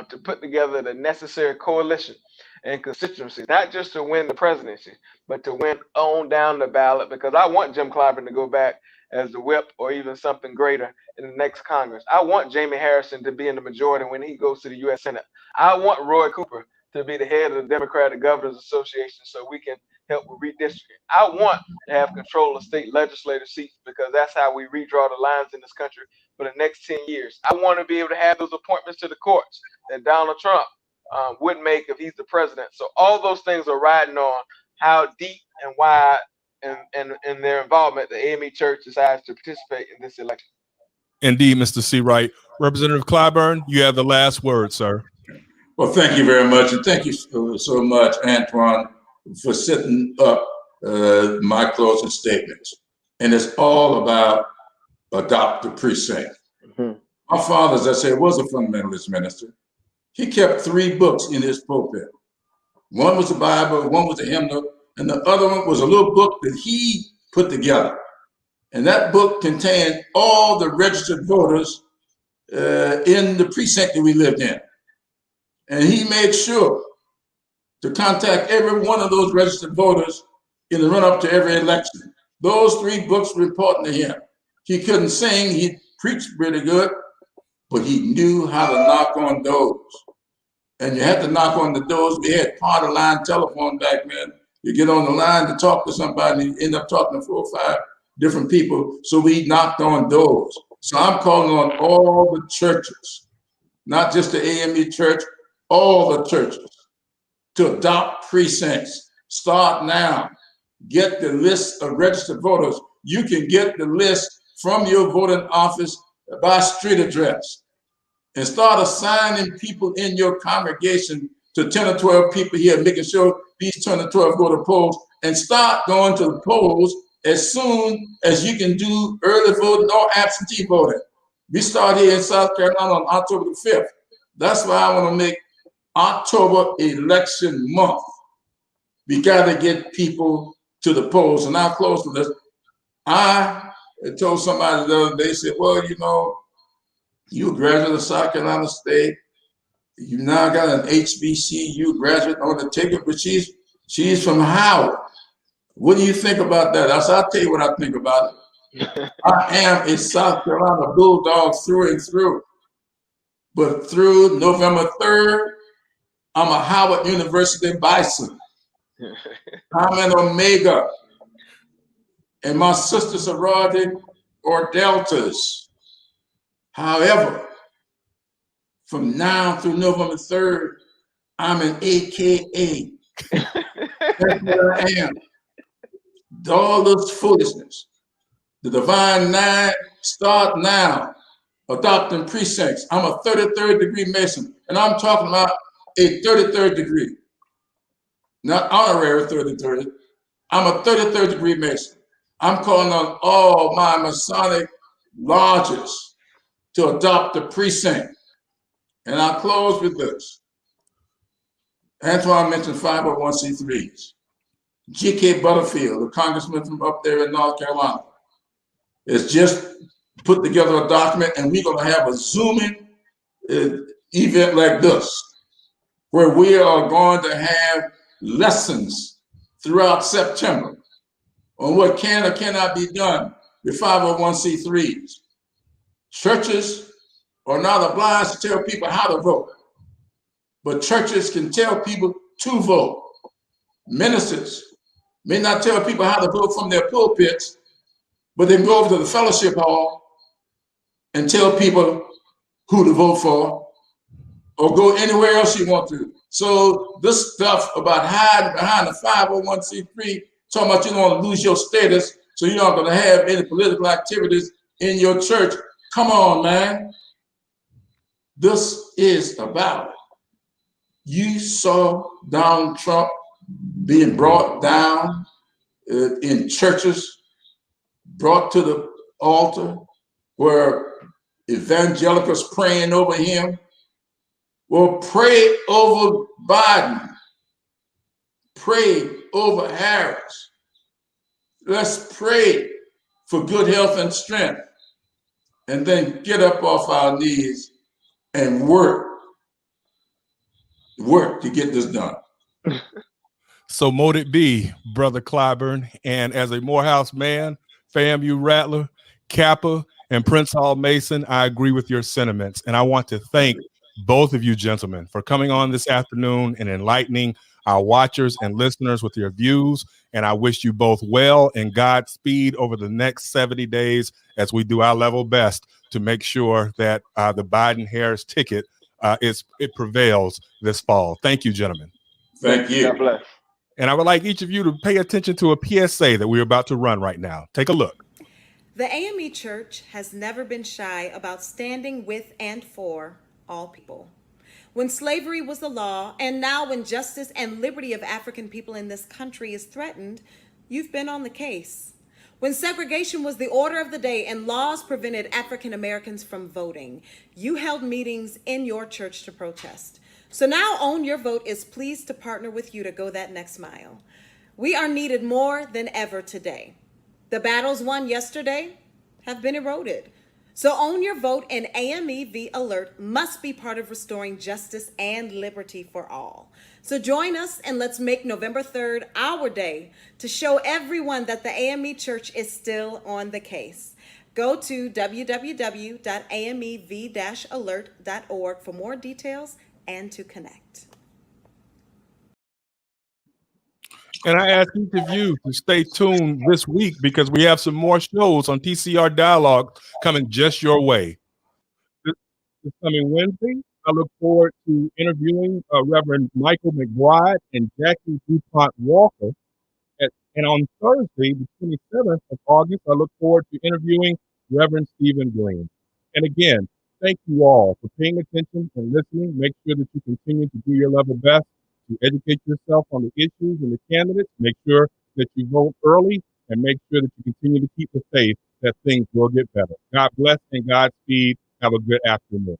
to put together the necessary coalition and constituency, not just to win the presidency, but to win on down the ballot, because I want Jim Clyburn to go back as the whip or even something greater in the next Congress. I want Jamie Harrison to be in the majority when he goes to the U.S. Senate. I want Roy Cooper to be the head of the Democratic Governors Association so we can help with redistricting. I want to have control of state legislative seats because that's how we redraw the lines in this country for the next 10 years. I want to be able to have those appointments to the courts that Donald Trump would make if he's the president. So all those things are riding on how deep and wide and their involvement the AME Church decides to participate in this election. Indeed, Mr. Seawright. Representative Clyburn, you have the last word, sir. Well, thank you very much. And thank you so much, Antjuan, for setting up my closing statements. And it's all about adopt the precinct. Mm-hmm. My father, as I said, was a fundamentalist minister. He kept 3 books in his pulpit. One was the Bible, one was the hymnal, and the other one was a little book that he put together. And that book contained all the registered voters in the precinct that we lived in. And he made sure to contact every one of those registered voters in the run-up to every election. Those 3 books were important to him. He couldn't sing, he preached pretty good, but he knew how to knock on doors. And you had to knock on the doors. We had part of line telephone back then. You get on the line to talk to somebody, and you end up talking to 4 or 5 different people. So we knocked on doors. So I'm calling on all the churches, not just the AME Church, all the churches, to adopt precincts. Start now. Get the list of registered voters. You can get the list from your voting office by street address and start assigning people in your congregation to 10 or 12 people here, making sure these 10 or 12 go to polls, and start going to the polls as soon as you can do early voting or absentee voting. We start here in South Carolina on October the 5th. That's why I want to make October election month. We got to get people to the polls. And I'll close with this. I told somebody the other day, said, well, you know, you a graduate of South Carolina State. You now got an HBCU graduate on the ticket, but she's from Howard. What do you think about that? I'll tell you what I think about it. I am a South Carolina Bulldog through and through. But through November 3rd, I'm a Howard University Bison. I'm an Omega. And my sister sorority or Deltas. However, from now through November 3rd, I'm an AKA. That's what I am. All this foolishness. The Divine 9, start now. Adopting precincts. I'm a 33rd degree Mason, and I'm talking about a 33rd degree. Not honorary 33rd. I'm a 33rd degree Mason. I'm calling on all my Masonic lodges to adopt the precinct. And I'll close with this. Antjuan mentioned 501c3s. G.K. Butterfield, the congressman from up there in North Carolina, has just put together a document, and we're going to have a Zooming event like this, where we are going to have lessons throughout September on what can or cannot be done with 501c3s. Churches are not obliged to tell people how to vote, but churches can tell people to vote. Ministers may not tell people how to vote from their pulpits, but they can go over to the fellowship hall and tell people who to vote for, or go anywhere else you want to. So this stuff about hiding behind the 501c3, talking about you don't want to lose your status, so you're not going to have any political activities in your church. Come on, man. This is about, you saw Donald Trump being brought down in churches, brought to the altar, where evangelicals praying over him. Well, pray over Biden. Pray over Harris. Let's pray for good health and strength, and then get up off our knees and work to get this done. So mote it be, Brother Clyburn. And as a Morehouse man, FAMU Rattler, Kappa, and Prince Hall Mason, I agree with your sentiments. And I want to thank both of you gentlemen for coming on this afternoon and enlightening our watchers and listeners with your views. And I wish you both well and Godspeed over the next 70 days as we do our level best to make sure that the Biden-Harris ticket it prevails this fall. Thank you, gentlemen. Thank you. God bless. And I would like each of you to pay attention to a PSA that we're about to run right now. Take a look. The AME Church has never been shy about standing with and for all people. When slavery was the law, and now when justice and liberty of African people in this country is threatened, you've been on the case. When segregation was the order of the day and laws prevented African Americans from voting, you held meetings in your church to protest. So now Own Your Vote is pleased to partner with you to go that next mile. We are needed more than ever today. The battles won yesterday have been eroded. So Own Your Vote and AME Alert must be part of restoring justice and liberty for all. So join us and let's make November 3rd our day to show everyone that the AME Church is still on the case. Go to www.amev-alert.org for more details and to connect. And I ask each of you to stay tuned this week because we have some more shows on TCR Dialogue coming just your way. This coming Wednesday, I look forward to interviewing Reverend Michael McBride and Jackie DuPont Walker. And on Thursday, the 27th of August, I look forward to interviewing Reverend Stephen Green. And again, thank you all for paying attention and listening. Make sure that you continue to do your level best to educate yourself on the issues and the candidates. Make sure that you vote early and make sure that you continue to keep the faith that things will get better. God bless and Godspeed. Have a good afternoon.